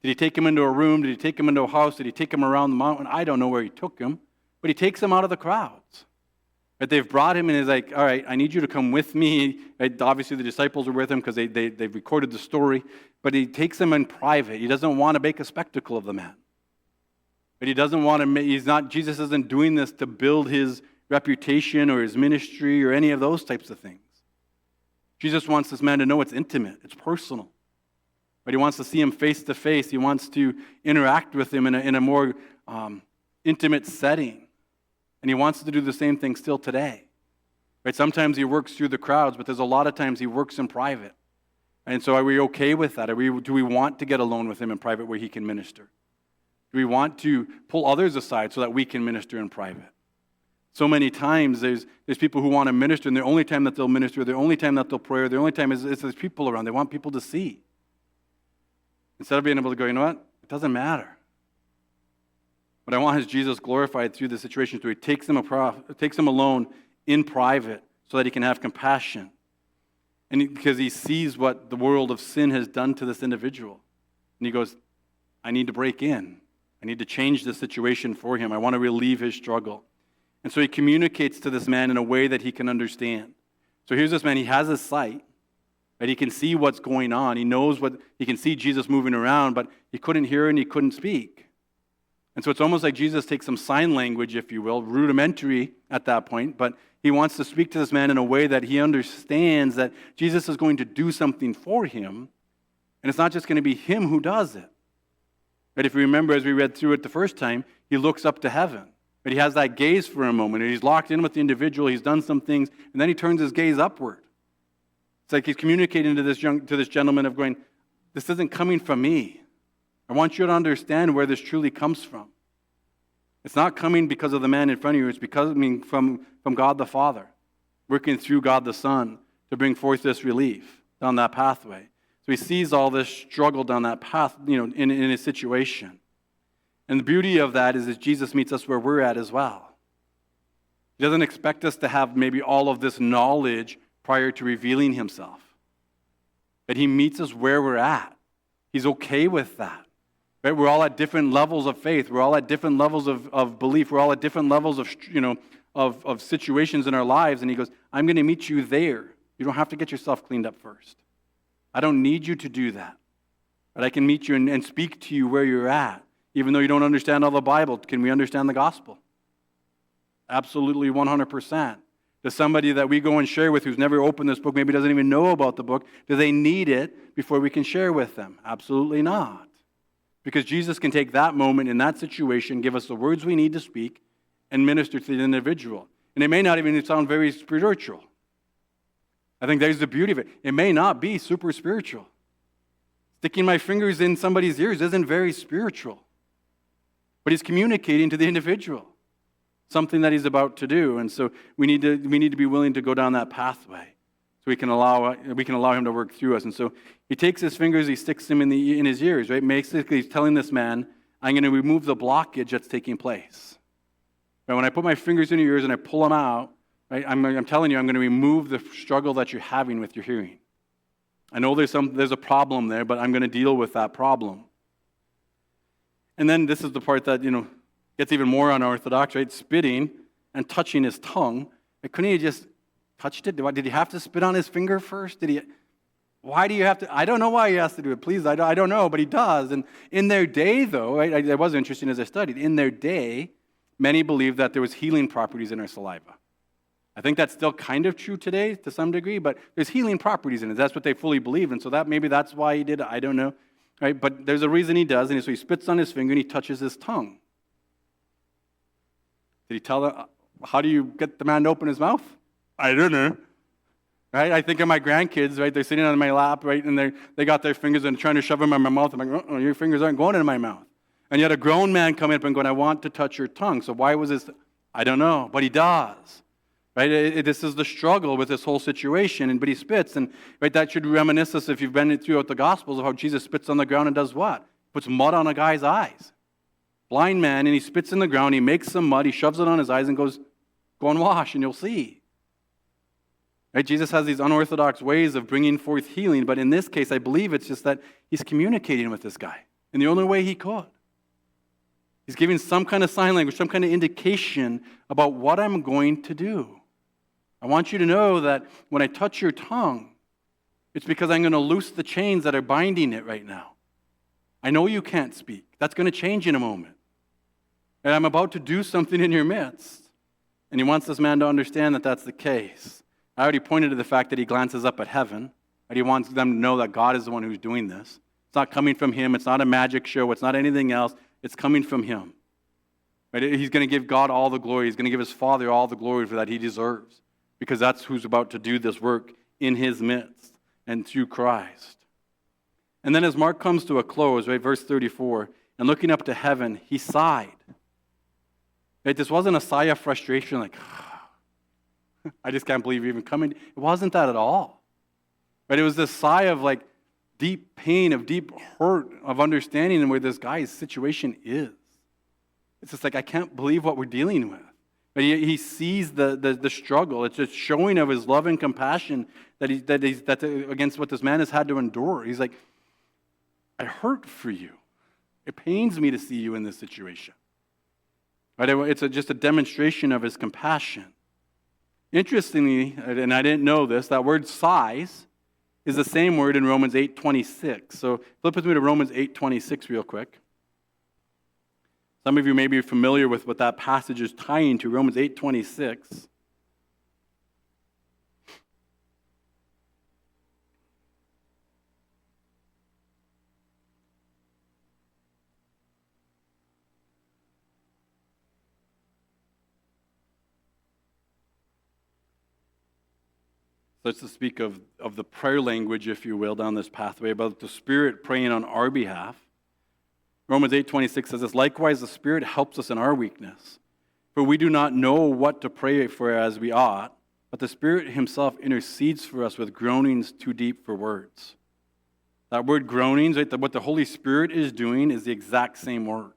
Did he take him into a room? Did he take him into a house? Did he take him around the mountain? I don't know where he took him, but he takes him out of the crowds. Right? They've brought him, and he's like, all right, I need you to come with me. Right? Obviously, the disciples are with him because they've recorded the story, but he takes them in private. He doesn't want to make a spectacle of the man. But he doesn't want to, Jesus isn't doing this to build his reputation or his ministry or any of those types of things. Jesus wants this man to know it's intimate, it's personal. But he wants to see him face to face. He wants to interact with him in a more intimate setting. And he wants to do the same thing still today. Right? Sometimes he works through the crowds, but there's a lot of times he works in private. And so are we okay with that? Do we want to get alone with him in private where he can minister? Do we want to pull others aside so that we can minister in private? So many times there's people who want to minister, and the only time that they'll minister, the only time that they'll pray, the only time is there's people around. They want people to see. Instead of being able to go, you know what? It doesn't matter. What I want is Jesus glorified through the situation. So he takes him alone in private so that he can have compassion. And because he sees what the world of sin has done to this individual. And he goes, I need to break in. I need to change the situation for him. I want to relieve his struggle. And so he communicates to this man in a way that he can understand. So here's this man, he has his sight, right? He can see what's going on. He knows he can see Jesus moving around, but he couldn't hear and he couldn't speak. And so it's almost like Jesus takes some sign language, if you will, rudimentary at that point, but he wants to speak to this man in a way that he understands that Jesus is going to do something for him, and it's not just going to be him who does it. But if you remember, as we read through it the first time, he looks up to heaven. But he has that gaze for a moment, and he's locked in with the individual, he's done some things, and then he turns his gaze upward. It's like he's communicating to this gentleman of going, this isn't coming from me. I want you to understand where this truly comes from. It's not coming because of the man in front of you, it's coming from God the Father, working through God the Son to bring forth this relief down that pathway. So he sees all this struggle down that path, in his situation. And the beauty of that is that Jesus meets us where we're at as well. He doesn't expect us to have maybe all of this knowledge prior to revealing himself. But he meets us where we're at. He's okay with that. Right? We're all at different levels of faith. We're all at different levels of belief. We're all at different levels of situations in our lives. And he goes, I'm going to meet you there. You don't have to get yourself cleaned up first. I don't need you to do that. But I can meet you and speak to you where you're at. Even though you don't understand all the Bible, can we understand the gospel? Absolutely 100%. To somebody that we go and share with who's never opened this book, maybe doesn't even know about the book, do they need it before we can share with them? Absolutely not. Because Jesus can take that moment in that situation, give us the words we need to speak, and minister to the individual. And it may not even sound very spiritual. I think there's the beauty of it. It may not be super spiritual. Sticking my fingers in somebody's ears isn't very spiritual. But he's communicating to the individual something that he's about to do. And so we need to be willing to go down that pathway so we can allow him to work through us. And so he takes his fingers, he sticks them in his ears, right? Basically, he's telling this man, I'm going to remove the blockage that's taking place. Right? When I put my fingers in your ears and I pull them out, right, I'm telling you, I'm going to remove the struggle that you're having with your hearing. I know there's a problem there, but I'm going to deal with that problem. And then this is the part that, gets even more unorthodox, right? Spitting and touching his tongue. Couldn't he just touched it? Did he have to spit on his finger first? Why do you have to? I don't know why he has to do it. Please, I don't know, but he does. And in their day, though, right, it was interesting as I studied, in their day, many believed that there was healing properties in our saliva. I think that's still kind of true today to some degree, but there's healing properties in it. That's what they fully believe. And so maybe that's why he did it. I don't know. Right? But there's a reason he does, and so he spits on his finger and he touches his tongue. Did he tell them, how do you get the man to open his mouth? I don't know. Right? I think of my grandkids, right? They're sitting on my lap, right? And they got their fingers and trying to shove them in my mouth. I'm like, your fingers aren't going in my mouth. And yet a grown man coming up and going, I want to touch your tongue. So why was this? I don't know, but he does. Right? This is the struggle with this whole situation. But he spits, and right, that should reminisce us, if you've been throughout the Gospels, of how Jesus spits on the ground and does what? Puts mud on a guy's eyes. Blind man, and he spits in the ground, he makes some mud, he shoves it on his eyes and goes, go and wash and you'll see. Right? Jesus has these unorthodox ways of bringing forth healing, but in this case, I believe it's just that he's communicating with this guy in the only way he could. He's giving some kind of sign language, some kind of indication about what I'm going to do. I want you to know that when I touch your tongue, it's because I'm going to loose the chains that are binding it right now. I know you can't speak. That's going to change in a moment. And I'm about to do something in your midst. And he wants this man to understand that that's the case. I already pointed to the fact that he glances up at heaven. And he wants them to know that God is the one who's doing this. It's not coming from him. It's not a magic show. It's not anything else. It's coming from him. Right? He's going to give God all the glory. He's going to give his Father all the glory for that he deserves. Because that's who's about to do this work in his midst and through Christ. And then as Mark comes to a close, right, verse 34, and looking up to heaven, he sighed. Right? This wasn't a sigh of frustration like, I just can't believe you're even coming. It wasn't that at all. But it was this sigh of like deep pain, of deep hurt, of understanding where this guy's situation is. It's just like, I can't believe what we're dealing with. But he sees the struggle. It's a showing of his love and compassion that against what this man has had to endure. He's like, I hurt for you. It pains me to see you in this situation. Right? It's just a demonstration of his compassion. Interestingly, and I didn't know this, that word sighs is the same word in Romans 8:26. So flip with me to Romans 8:26 real quick. Some of you may be familiar with what that passage is tying to, Romans 8:26. Starts to speak of the prayer language, if you will, down this pathway, about the Spirit praying on our behalf. Romans 8:26 says this, likewise the Spirit helps us in our weakness. For we do not know what to pray for as we ought, but the Spirit himself intercedes for us with groanings too deep for words. That word groanings, right, what the Holy Spirit is doing is the exact same word.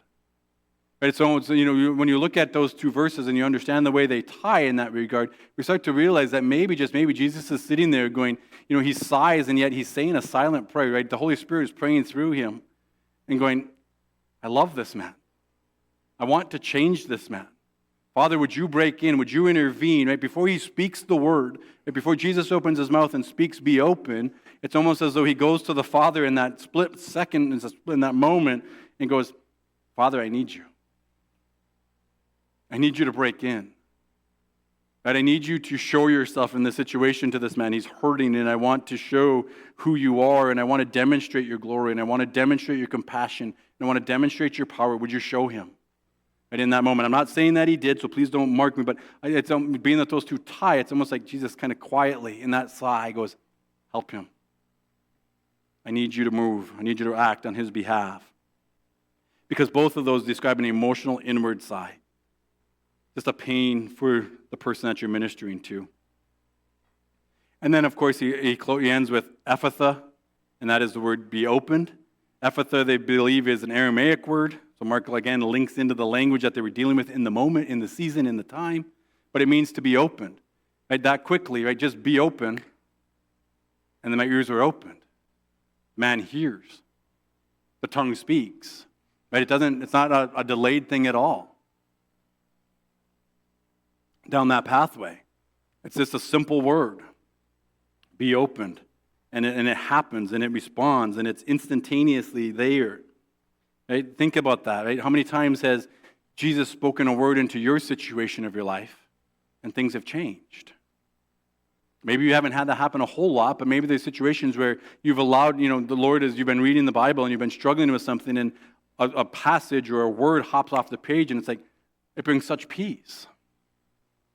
Right, so when you look at those two verses and you understand the way they tie in that regard, we start to realize that maybe, just maybe, Jesus is sitting there going, he sighs and yet he's saying a silent prayer, right? The Holy Spirit is praying through him and going, I love this man. I want to change this man. Father, would you break in? Would you intervene? Right before he speaks the word, right before Jesus opens his mouth and speaks, be open, it's almost as though he goes to the Father in that split second, in that moment, and goes, Father, I need you. I need you to break in. Right? I need you to show yourself in this situation to this man. He's hurting, and I want to show who you are, and I want to demonstrate your glory, and I want to demonstrate your compassion, and I want to demonstrate your power. Would you show him? Right in that moment. I'm not saying that he did, so please don't mark me, but it's being that those two tie, it's almost like Jesus kind of quietly in that sigh goes, help him. I need you to move. I need you to act on his behalf. Because both of those describe an emotional inward sigh. Just a pain for the person that you're ministering to. And then, of course, he ends with Ephatha, and that is the word be opened. Ephatha, they believe, is an Aramaic word. So Mark, again, links into the language that they were dealing with in the moment, in the season, in the time. But it means to be opened. Right, that quickly, right? Just be open. And then my ears were opened. Man hears. The tongue speaks. Right? It's not a delayed thing at all. Down that pathway. It's just a simple word. Be opened. And it happens, and it responds, and it's instantaneously there. Right? Think about that. Right? How many times has Jesus spoken a word into your situation of your life, and things have changed? Maybe you haven't had that happen a whole lot, but maybe there's situations where you've allowed, the Lord, as you've been reading the Bible, and you've been struggling with something, and a passage or a word hops off the page, and it's like, it brings such peace.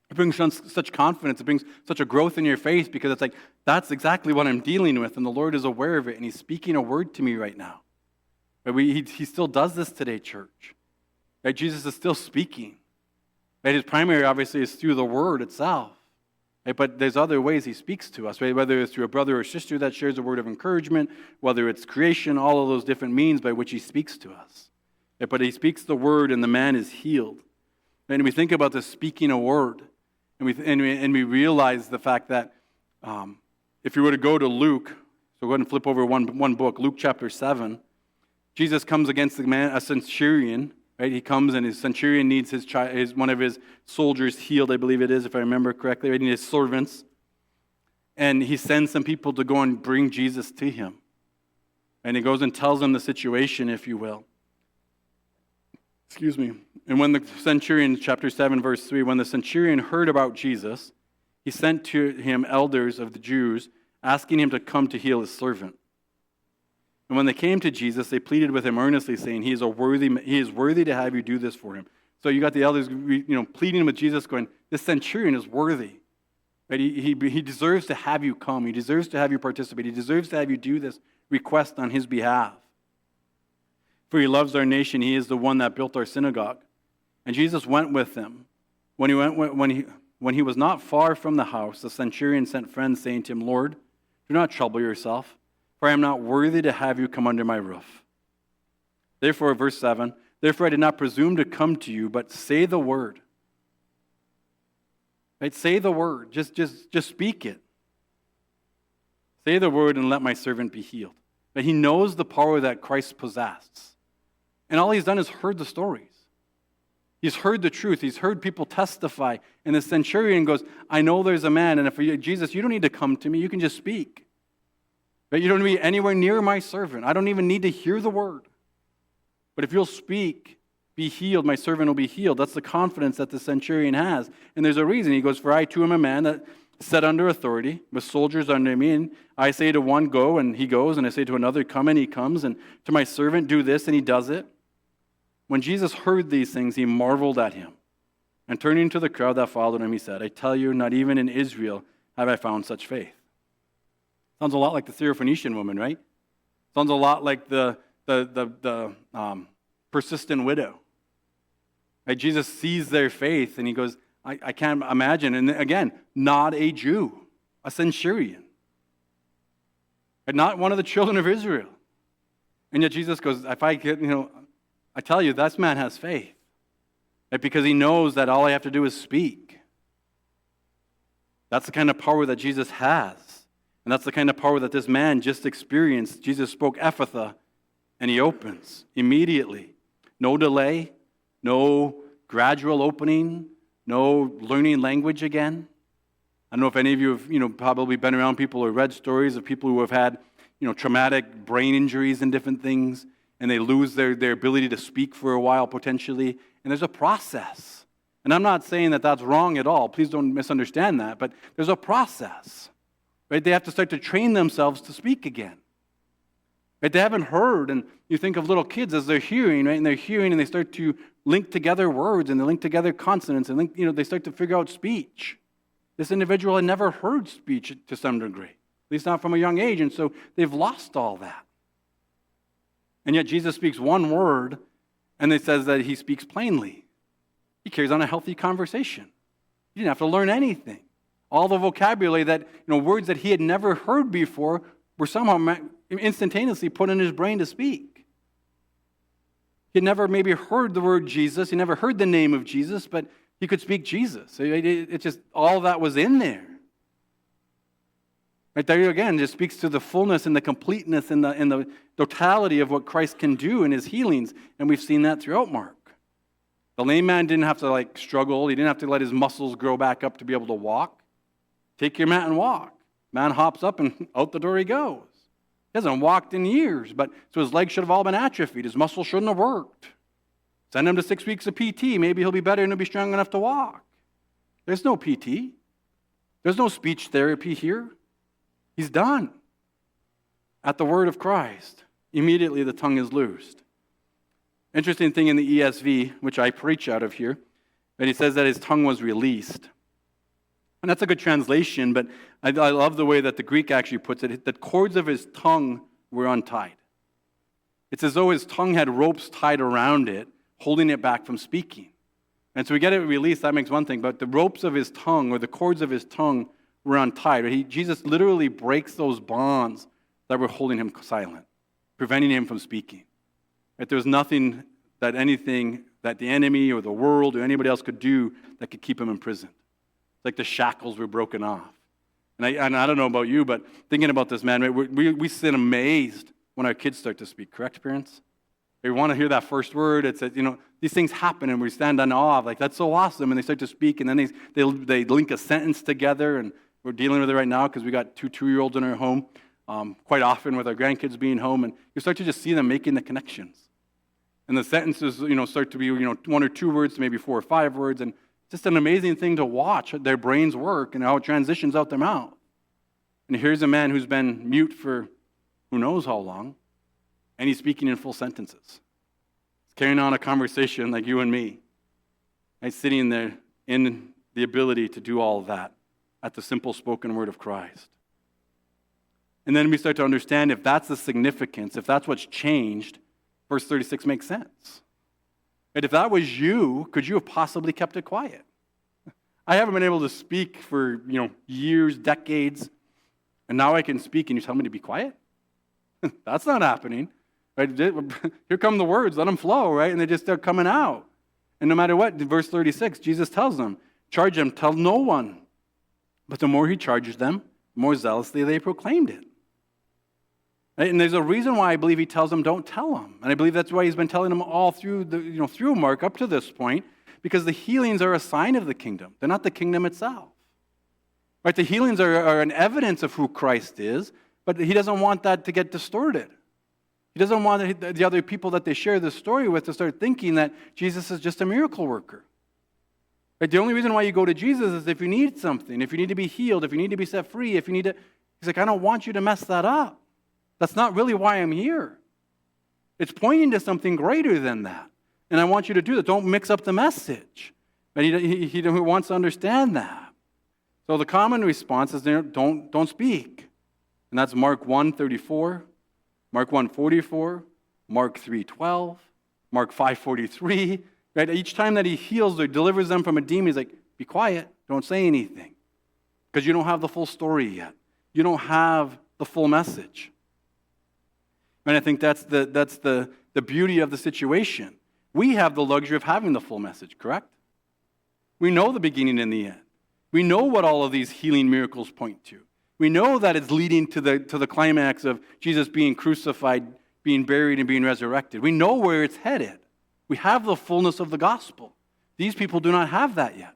It brings such confidence. It brings such a growth in your faith, because it's like, that's exactly what I'm dealing with, and the Lord is aware of it, and he's speaking a word to me right now. But he still does this today, church. Right? Jesus is still speaking. Right? His primary, obviously, is through the word itself. Right? But there's other ways he speaks to us, right? Whether it's through a brother or sister that shares a word of encouragement, whether it's creation, all of those different means by which he speaks to us. Right? But he speaks the word, and the man is healed. And we think about this speaking a word. And we realize the fact that if you were to go to Luke, so go ahead and flip over one book, Luke chapter 7, Jesus comes against a centurion, right? He comes and his centurion needs one of his soldiers healed, I believe it is, if I remember correctly, right? And his servants. And he sends some people to go and bring Jesus to him. And he goes and tells them the situation, if you will. Excuse me. And when the centurion, chapter 7, verse 3, when the centurion heard about Jesus, he sent to him elders of the Jews, asking him to come to heal his servant. And when they came to Jesus, they pleaded with him earnestly, saying, he is worthy to have you do this for him. So you got the elders, pleading with Jesus, going, this centurion is worthy. Right? He deserves to have you come. He deserves to have you participate. He deserves to have you do this request on his behalf. For he loves our nation. He is the one that built our synagogue. And Jesus went with them. When he was not far from the house, the centurion sent friends, saying to him, Lord, do not trouble yourself, for I am not worthy to have you come under my roof. Therefore, verse 7, therefore I did not presume to come to you, but say the word. Right? Say the word. Just speak it. Say the word and let my servant be healed. But he knows the power that Christ possesses. And all he's done is heard the stories. He's heard the truth. He's heard people testify. And the centurion goes, I know there's a man, and if Jesus, you don't need to come to me. You can just speak. But you don't need to be anywhere near my servant. I don't even need to hear the word. But if you'll speak, be healed, my servant will be healed. That's the confidence that the centurion has. And there's a reason. He goes, for I too am a man that set under authority, with soldiers under me. And I say to one, go, and he goes. And I say to another, come, and he comes. And to my servant, do this, and he does it. When Jesus heard these things, he marveled at him. And turning to the crowd that followed him, he said, I tell you, not even in Israel have I found such faith. Sounds a lot like the Syrophoenician woman, right? Sounds a lot like the persistent widow. Right? Jesus sees their faith, and he goes, I can't imagine. And again, not a Jew, a centurion. And not one of the children of Israel. And yet Jesus goes, if I get, I tell you, this man has faith. Right? Because he knows that all I have to do is speak. That's the kind of power that Jesus has. And that's the kind of power that this man just experienced. Jesus spoke Ephphatha, and he opens immediately. No delay, no gradual opening, no learning language again. I don't know if any of you have, probably been around people or read stories of people who have had, traumatic brain injuries and different things, and they lose their ability to speak for a while potentially. And there's a process. And I'm not saying that that's wrong at all. Please don't misunderstand that. But there's a process. Right? They have to start to train themselves to speak again. Right? They haven't heard, and you think of little kids as they're hearing, right? And they're hearing, and they start to link together words, and they link together consonants, and they start to figure out speech. This individual had never heard speech to some degree, at least not from a young age, and so they've lost all that. And yet Jesus speaks one word, and it says that he speaks plainly. He carries on a healthy conversation. He didn't have to learn anything. All the vocabulary that, words that he had never heard before were somehow instantaneously put in his brain to speak. He had never maybe heard the word Jesus. He never heard the name of Jesus, but he could speak Jesus. It's just all that was in there. Right there again, just speaks to the fullness and the completeness and the totality of what Christ can do in his healings, and we've seen that throughout Mark. The lame man didn't have to struggle. He didn't have to let his muscles grow back up to be able to walk. Take your mat and walk. Man hops up and out the door he goes. He hasn't walked in years, so his legs should have all been atrophied. His muscles shouldn't have worked. Send him to 6 weeks of PT. Maybe he'll be better and he'll be strong enough to walk. There's no PT. There's no speech therapy here. He's done. At the word of Christ, immediately the tongue is loosed. Interesting thing in the ESV, which I preach out of here, that he says that his tongue was released. And that's a good translation, but I love the way that the Greek actually puts it. The cords of his tongue were untied. It's as though his tongue had ropes tied around it, holding it back from speaking. And so we get it released, that makes one thing, but the ropes of his tongue, or the cords of his tongue, were untied. Jesus literally breaks those bonds that were holding him silent, preventing him from speaking. Right? There was nothing that the enemy or the world or anybody else could do that could keep him imprisoned. It's like the shackles were broken off. And I don't know about you, but thinking about this, man, we sit amazed when our kids start to speak, correct, parents? They want to hear that first word. It's these things happen, and we stand in awe of, that's so awesome, and they start to speak, and then they link a sentence together, and we're dealing with it right now because we got 2 2-year-olds in our home, quite often with our grandkids being home, and you start to just see them making the connections. And the sentences, start to be, 1 or 2 words to maybe 4 or 5 words, and just an amazing thing to watch their brains work and how it transitions out their mouth. And here's a man who's been mute for who knows how long, and he's speaking in full sentences. He's carrying on a conversation like you and me. He's sitting there in the ability to do all of that at the simple spoken word of Christ. And then we start to understand if that's the significance, if that's what's changed, verse 36 makes sense. Right? If that was you, could you have possibly kept it quiet? I haven't been able to speak for, years, decades, and now I can speak and you tell me to be quiet? That's not happening. Right? Here come the words, let them flow, right? And they just start coming out. And no matter what, verse 36, Jesus tells them, charge them, tell no one. But the more he charges them, the more zealously they proclaimed it. Right? And there's a reason why I believe he tells them, don't tell them. And I believe that's why he's been telling them all through through Mark up to this point, because the healings are a sign of the kingdom. They're not the kingdom itself. Right? The healings are an evidence of who Christ is, but he doesn't want that to get distorted. He doesn't want the other people that they share this story with to start thinking that Jesus is just a miracle worker. Right? The only reason why you go to Jesus is if you need something, if you need to be healed, if you need to be set free, if you need to... He's like, I don't want you to mess that up. That's not really why I'm here. It's pointing to something greater than that. And I want you to do that. Don't mix up the message. But he wants to understand that. So the common response is don't speak. And that's Mark 1:34, Mark 1:44, Mark 3:12, Mark 5:43. Right? Each time that he heals or delivers them from a demon, he's like, be quiet, don't say anything. Because you don't have the full story yet. You don't have the full message. And I think that's the beauty of the situation. We have the luxury of having the full message, correct? We know the beginning and the end. We know what all of these healing miracles point to. We know that it's leading to the climax of Jesus being crucified, being buried, and being resurrected. We know where it's headed. We have the fullness of the gospel. These people do not have that yet.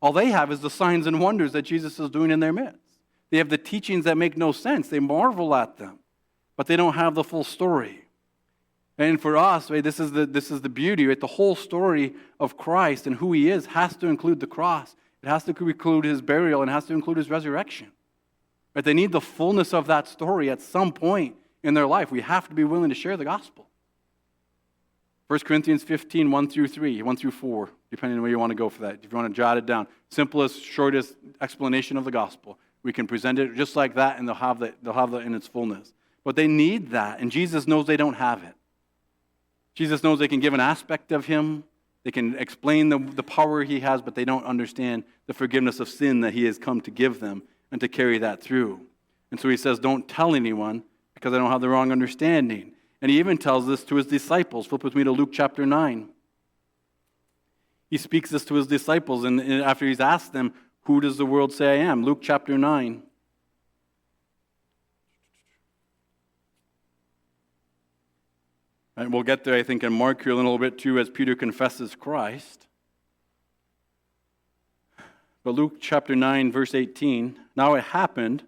All they have is the signs and wonders that Jesus is doing in their midst. They have the teachings that make no sense. They marvel at them, but they don't have the full story. And for us, right, this is the beauty. Right? The whole story of Christ and who he is has to include the cross. It has to include his burial and it has to include his resurrection. Right? They need the fullness of that story at some point in their life. We have to be willing to share the gospel. 1 Corinthians 15, 1 through 3, 1 through 4, depending on where you want to go for that. If you want to jot it down. Simplest, shortest explanation of the gospel. We can present it just like that, and they'll have that in its fullness. But they need that, and Jesus knows they don't have it. Jesus knows they can give an aspect of him. They can explain the power he has, but they don't understand the forgiveness of sin that he has come to give them and to carry that through. And so he says, don't tell anyone because I don't have the wrong understanding. And he even tells this to his disciples. Flip with me to Luke chapter 9. He speaks this to his disciples, and after he's asked them, who does the world say I am? Luke chapter 9. And we'll get there, I think, in Mark here a little bit too, as Peter confesses Christ. But Luke chapter 9, verse 18, now it happened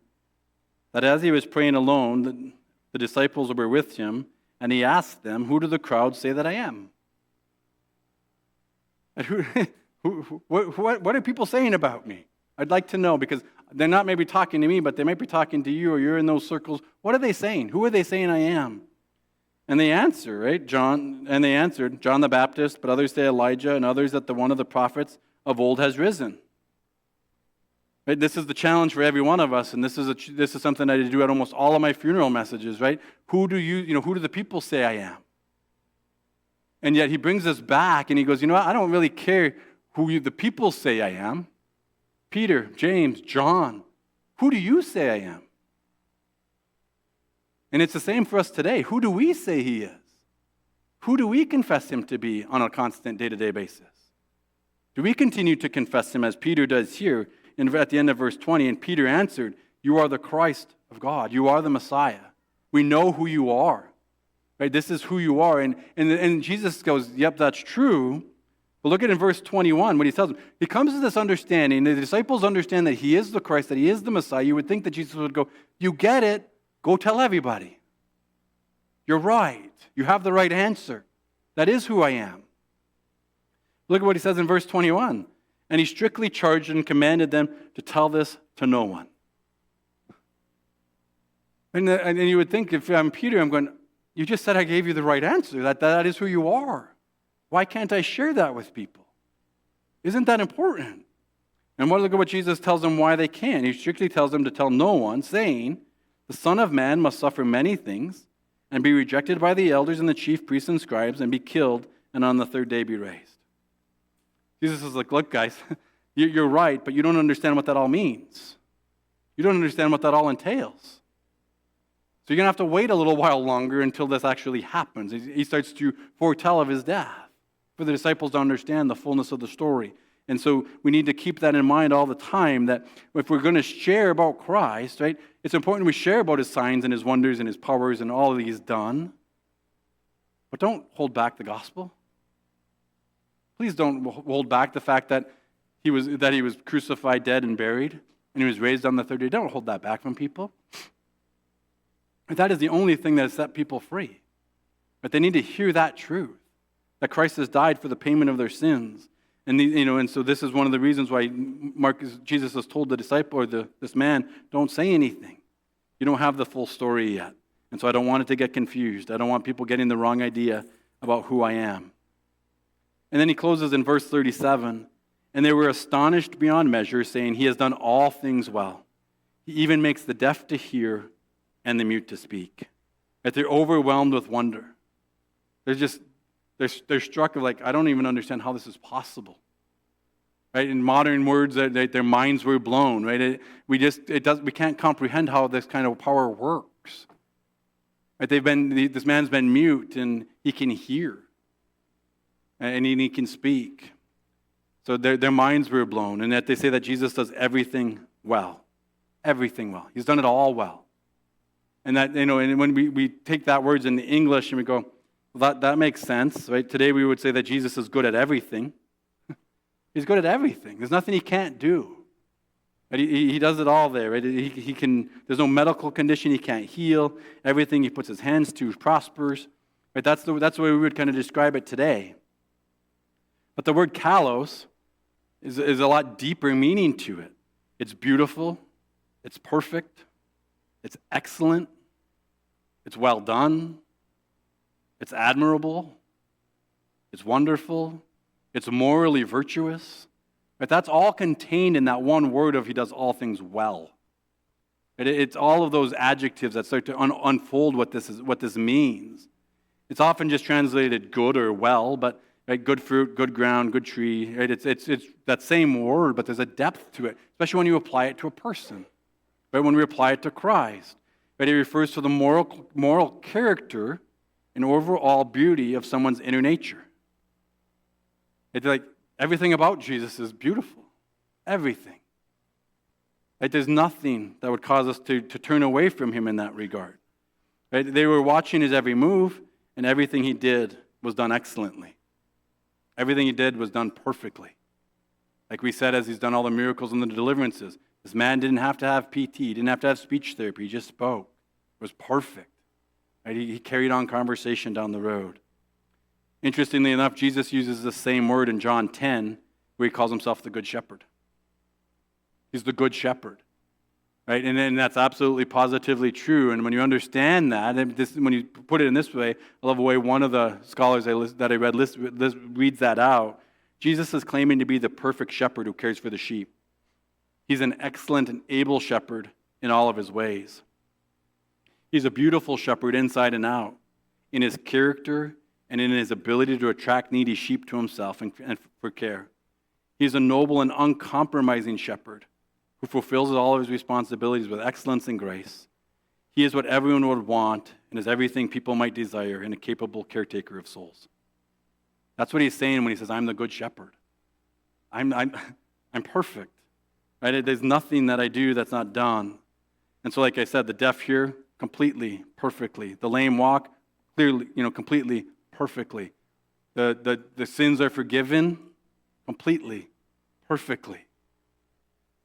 that as he was praying alone, the disciples were with him, and he asked them, who do the crowd say that I am? What are people saying about me? I'd like to know, because they're not maybe talking to me, but they might be talking to you, or you're in those circles. What are they saying? Who are they saying I am? And they answer, right? John the Baptist, but others say Elijah, and others that one of the prophets of old has risen. Right? This is the challenge for every one of us, and this is something I do at almost all of my funeral messages, right? Who do the people say I am? And yet he brings us back, and he goes, I don't really care who the people say I am. Peter, James, John, who do you say I am? And it's the same for us today. Who do we say he is? Who do we confess him to be on a constant day-to-day basis? Do we continue to confess him as Peter does here at the end of verse 20? And Peter answered, you are the Christ of God. You are the Messiah. We know who you are. Right? This is who you are. And Jesus goes, yep, that's true. But look at in verse 21 what he tells them. He comes to this understanding. The disciples understand that he is the Christ, that he is the Messiah. You would think that Jesus would go, you get it. Go tell everybody. You're right. You have the right answer. That is who I am. Look at what he says in verse 21. And he strictly charged and commanded them to tell this to no one. And you would think, if I'm Peter, I'm going, you just said I gave you the right answer. That is who you are. Why can't I share that with people? Isn't that important? And look at what Jesus tells them why they can't. He strictly tells them to tell no one, saying, the Son of Man must suffer many things and be rejected by the elders and the chief priests and scribes and be killed and on the third day be raised. Jesus is like, look, guys, you're right, but you don't understand what that all means. You don't understand what that all entails. So you're going to have to wait a little while longer until this actually happens. He starts to foretell of his death for the disciples to understand the fullness of the story. And so we need to keep that in mind all the time, that if we're going to share about Christ, right, it's important we share about his signs and his wonders and his powers and all that he's done. But don't hold back the gospel. Please don't hold back the fact that he was crucified, dead, and buried, and he was raised on the third day. Don't hold that back from people. That is the only thing that has set people free. But they need to hear that truth, that Christ has died for the payment of their sins. And so this is one of the reasons why Jesus has told the disciple, or this man, don't say anything. You don't have the full story yet. And so I don't want it to get confused. I don't want people getting the wrong idea about who I am. And then he closes in verse 37, and they were astonished beyond measure, saying, he has done all things well. He even makes the deaf to hear and the mute to speak. That they're overwhelmed with wonder. They're struck of like, I don't even understand how this is possible. Right? In modern words, their minds were blown. Right? We can't comprehend how this kind of power works. Right? This man's been mute and he can hear, and he can speak. So their minds were blown, and that they say that Jesus does everything well, everything well. He's done it all well. And that, and when we take that words in English and we go, well, that makes sense, right? Today we would say that Jesus is good at everything. He's good at everything. There's nothing he can't do. Right? He does it all there. Right? He can. There's no medical condition he can't heal. Everything he puts his hands to prospers. Right? That's the way we would kind of describe it today. But the word kalos is a lot deeper meaning to it. It's beautiful. It's perfect. It's excellent. It's well done. It's admirable. It's wonderful. It's morally virtuous. But that's all contained in that one word of he does all things well. It's all of those adjectives that start to unfold what this means. It's often just translated good or well, but right, good fruit, good ground, good tree. Right? It's that same word, but there's a depth to it, especially when you apply it to a person. Right? When we apply it to Christ. Right? It refers to the moral character and overall beauty of someone's inner nature. It's like everything about Jesus is beautiful. Everything. Right? There's nothing that would cause us to turn away from him in that regard. Right? They were watching his every move, and everything he did was done excellently. Everything he did was done perfectly. Like we said, as he's done all the miracles and the deliverances, this man didn't have to have PT, he didn't have to have speech therapy, he just spoke. It was perfect. Right? He carried on conversation down the road. Interestingly enough, Jesus uses the same word in John 10, where he calls himself the Good Shepherd. He's the Good Shepherd. Right? And that's absolutely positively true. And when you understand that, and when you put it in this way, I love the way one of the scholars that I read reads that out. Jesus is claiming to be the perfect shepherd who cares for the sheep. He's an excellent and able shepherd in all of his ways. He's a beautiful shepherd inside and out, in his character and in his ability to attract needy sheep to himself and for care. He's a noble and uncompromising shepherd who fulfills all of his responsibilities with excellence and grace. He is what everyone would want and is everything people might desire in a capable caretaker of souls. That's what he's saying when he says, I'm the good shepherd. I'm perfect. Right? There's nothing that I do that's not done. And so like I said, the deaf hear completely, perfectly. The lame walk clearly, completely, perfectly. The sins are forgiven completely, perfectly.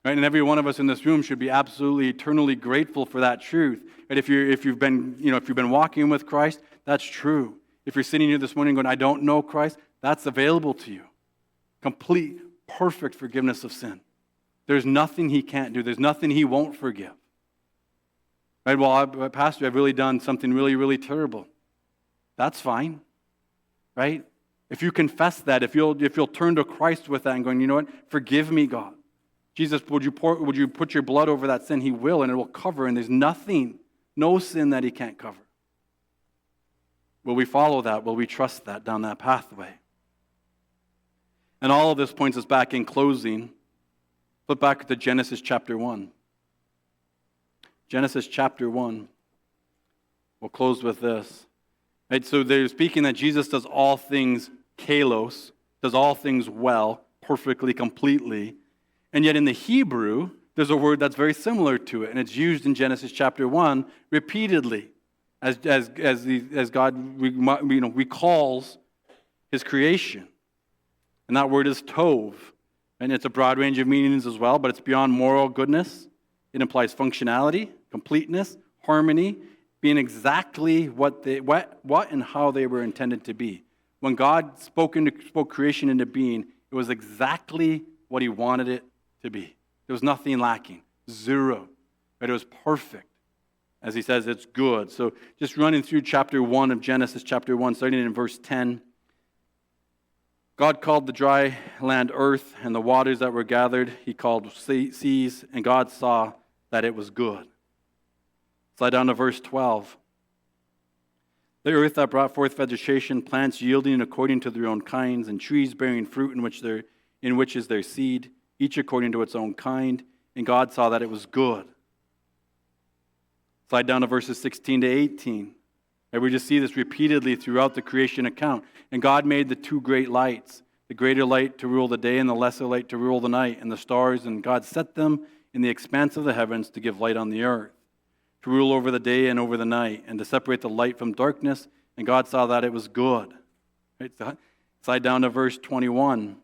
Right? And every one of us in this room should be absolutely eternally grateful for that truth. Right? If you've been walking with Christ, that's true. If you're sitting here this morning going, I don't know Christ, that's available to you. Complete, perfect forgiveness of sin. There's nothing he can't do. There's nothing he won't forgive. Right? Well, Pastor, I've really done something really, really terrible. That's fine. Right? If you confess that, if you'll turn to Christ with that and going, you know what? Forgive me, God. Jesus, would you put your blood over that sin? He will, and it will cover, and there's nothing, no sin that he can't cover. Will we follow that? Will we trust that down that pathway? And all of this points us back in closing. Flip back to Genesis chapter 1. Genesis chapter 1. We'll close with this. Right, so they're speaking that Jesus does all things kalos, does all things well, perfectly, completely. And yet in the Hebrew, there's a word that's very similar to it, and it's used in Genesis chapter 1 repeatedly as God recalls his creation. And that word is tov. And it's a broad range of meanings as well, but it's beyond moral goodness. It implies functionality, completeness, harmony, being exactly what and how they were intended to be. When God spoke creation into being, it was exactly what he wanted it to be. There was nothing lacking, zero. But it was perfect. As he says, it's good. So just running through chapter 1 of Genesis, chapter 1, starting in verse 10. God called the dry land earth, and the waters that were gathered he called seas, and God saw that it was good. Slide down to verse 12. The earth that brought forth vegetation, plants yielding according to their own kinds, and trees bearing fruit in which is their seed, each according to its own kind, and God saw that it was good. Slide down to verses 16 to 18. And we just see this repeatedly throughout the creation account. And God made the two great lights, the greater light to rule the day and the lesser light to rule the night, and the stars, and God set them in the expanse of the heavens to give light on the earth, to rule over the day and over the night, and to separate the light from darkness, and God saw that it was good. Right? Slide down to verse 21.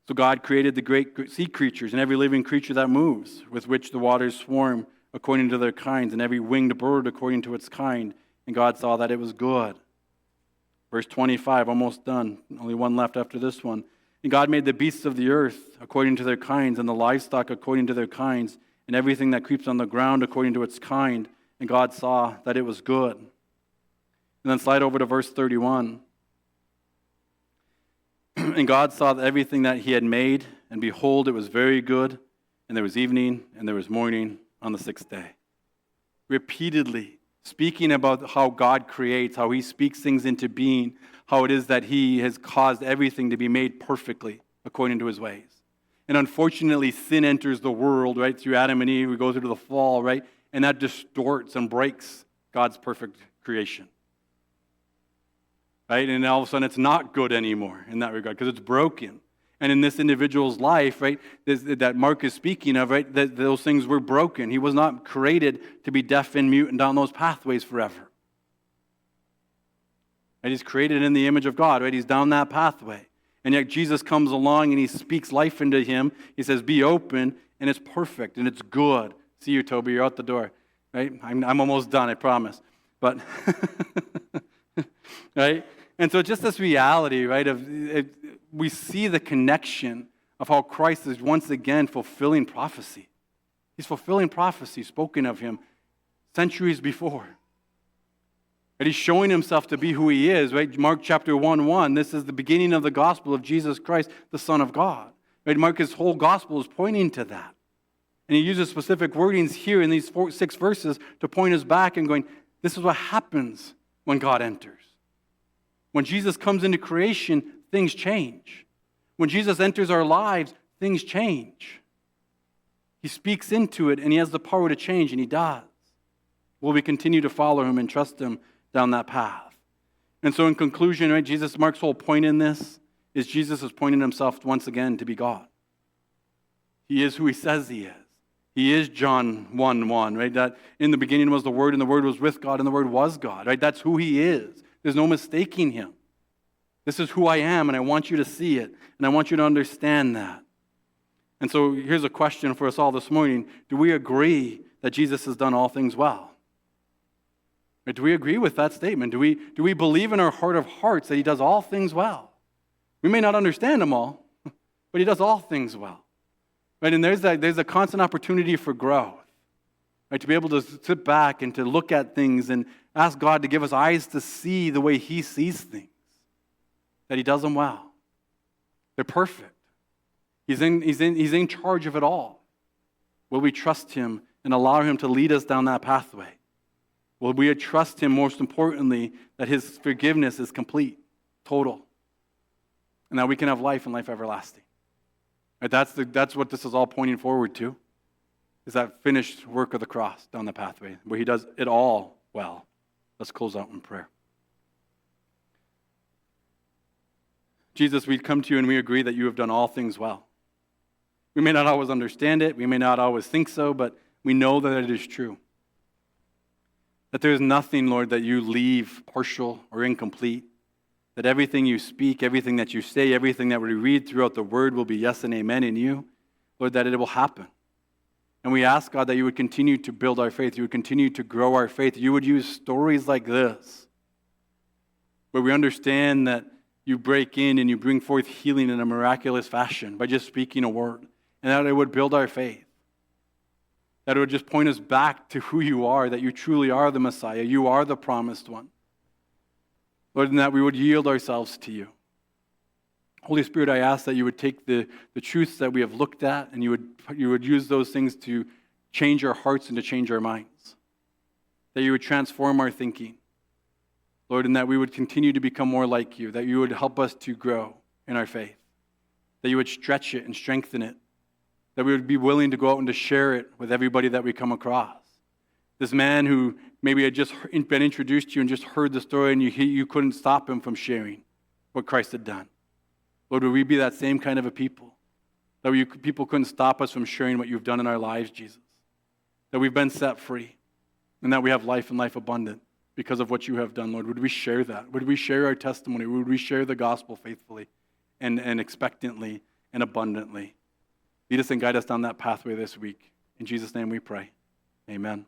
So God created the great sea creatures and every living creature that moves, with which the waters swarm according to their kinds, and every winged bird according to its kind. And God saw that it was good. Verse 25, almost done. Only one left after this one. And God made the beasts of the earth according to their kinds, and the livestock according to their kinds, and everything that creeps on the ground according to its kind. And God saw that it was good. And then slide over to verse 31. And God saw that everything that he had made, and behold, it was very good. And there was evening, and there was morning on the sixth day. Repeatedly speaking about how God creates, how he speaks things into being, how it is that he has caused everything to be made perfectly according to his ways. And unfortunately, sin enters the world, right? Through Adam and Eve, we go through the fall, right? And that distorts and breaks God's perfect creation. Right? And all of a sudden, it's not good anymore in that regard because it's broken. And in this individual's life, right, that Mark is speaking of, right, that those things were broken. He was not created to be deaf and mute and down those pathways forever. Right? He's created in the image of God, right? He's down that pathway. And yet Jesus comes along and he speaks life into him. He says, be open, and it's perfect, and it's good. See you, Toby, you're out the door. Right? I'm almost done, I promise. But, right? And so just this reality, right, we see the connection of how Christ is once again fulfilling prophecy. He's fulfilling prophecy spoken of him centuries before. And he's showing himself to be who he is, right? Mark chapter 1:1, this is the beginning of the gospel of Jesus Christ, the Son of God. Right? Mark's whole gospel is pointing to that. And he uses specific wordings here in these 6 verses to point us back and going, this is what happens when God enters. When Jesus comes into creation, things change. When Jesus enters our lives, things change. He speaks into it, and he has the power to change, and he does. Will we continue to follow him and trust him down that path? And so in conclusion, right, Mark's whole point in this is Jesus is pointing himself once again to be God. He is who he says he is. He is John 1:1, right? That in the beginning was the Word, and the Word was with God, and the Word was God, right? That's who he is. There's no mistaking him. This is who I am, and I want you to see it, and I want you to understand that. And so here's a question for us all this morning. Do we agree that Jesus has done all things well? Or do we agree with that statement? Do we believe in our heart of hearts that he does all things well? We may not understand them all, but he does all things well. Right? And there's a constant opportunity for growth. Right? To be able to sit back and to look at things and ask God to give us eyes to see the way he sees things. That he does them well. They're perfect. He's in charge of it all. Will we trust him and allow him to lead us down that pathway? Will we trust him, most importantly, that his forgiveness is complete, total, and that we can have life and life everlasting? Right? That's what this is all pointing forward to, is that finished work of the cross down the pathway, where he does it all well. Let's close out in prayer. Jesus, we come to you and we agree that you have done all things well. We may not always understand it, we may not always think so, but we know that it is true. That there is nothing, Lord, that you leave partial or incomplete. That everything you speak, everything that you say, everything that we read throughout the word will be yes and amen in you. Lord, that it will happen. And we ask, God, that you would continue to build our faith. You would continue to grow our faith. You would use stories like this, where we understand that you break in and you bring forth healing in a miraculous fashion by just speaking a word. And that it would build our faith. That it would just point us back to who you are, that you truly are the Messiah. You are the promised one. Lord, and that we would yield ourselves to you. Holy Spirit, I ask that you would take the truths that we have looked at and you would use those things to change our hearts and to change our minds. That you would transform our thinking. Lord, and that we would continue to become more like you. That you would help us to grow in our faith. That you would stretch it and strengthen it. That we would be willing to go out and to share it with everybody that we come across. This man who maybe had just been introduced to you and just heard the story and you couldn't stop him from sharing what Christ had done. Lord, would we be that same kind of a people? That people couldn't stop us from sharing what you've done in our lives, Jesus. That we've been set free and that we have life and life abundant because of what you have done, Lord. Would we share that? Would we share our testimony? Would we share the gospel faithfully and expectantly and abundantly? Lead us and guide us down that pathway this week. In Jesus' name we pray. Amen.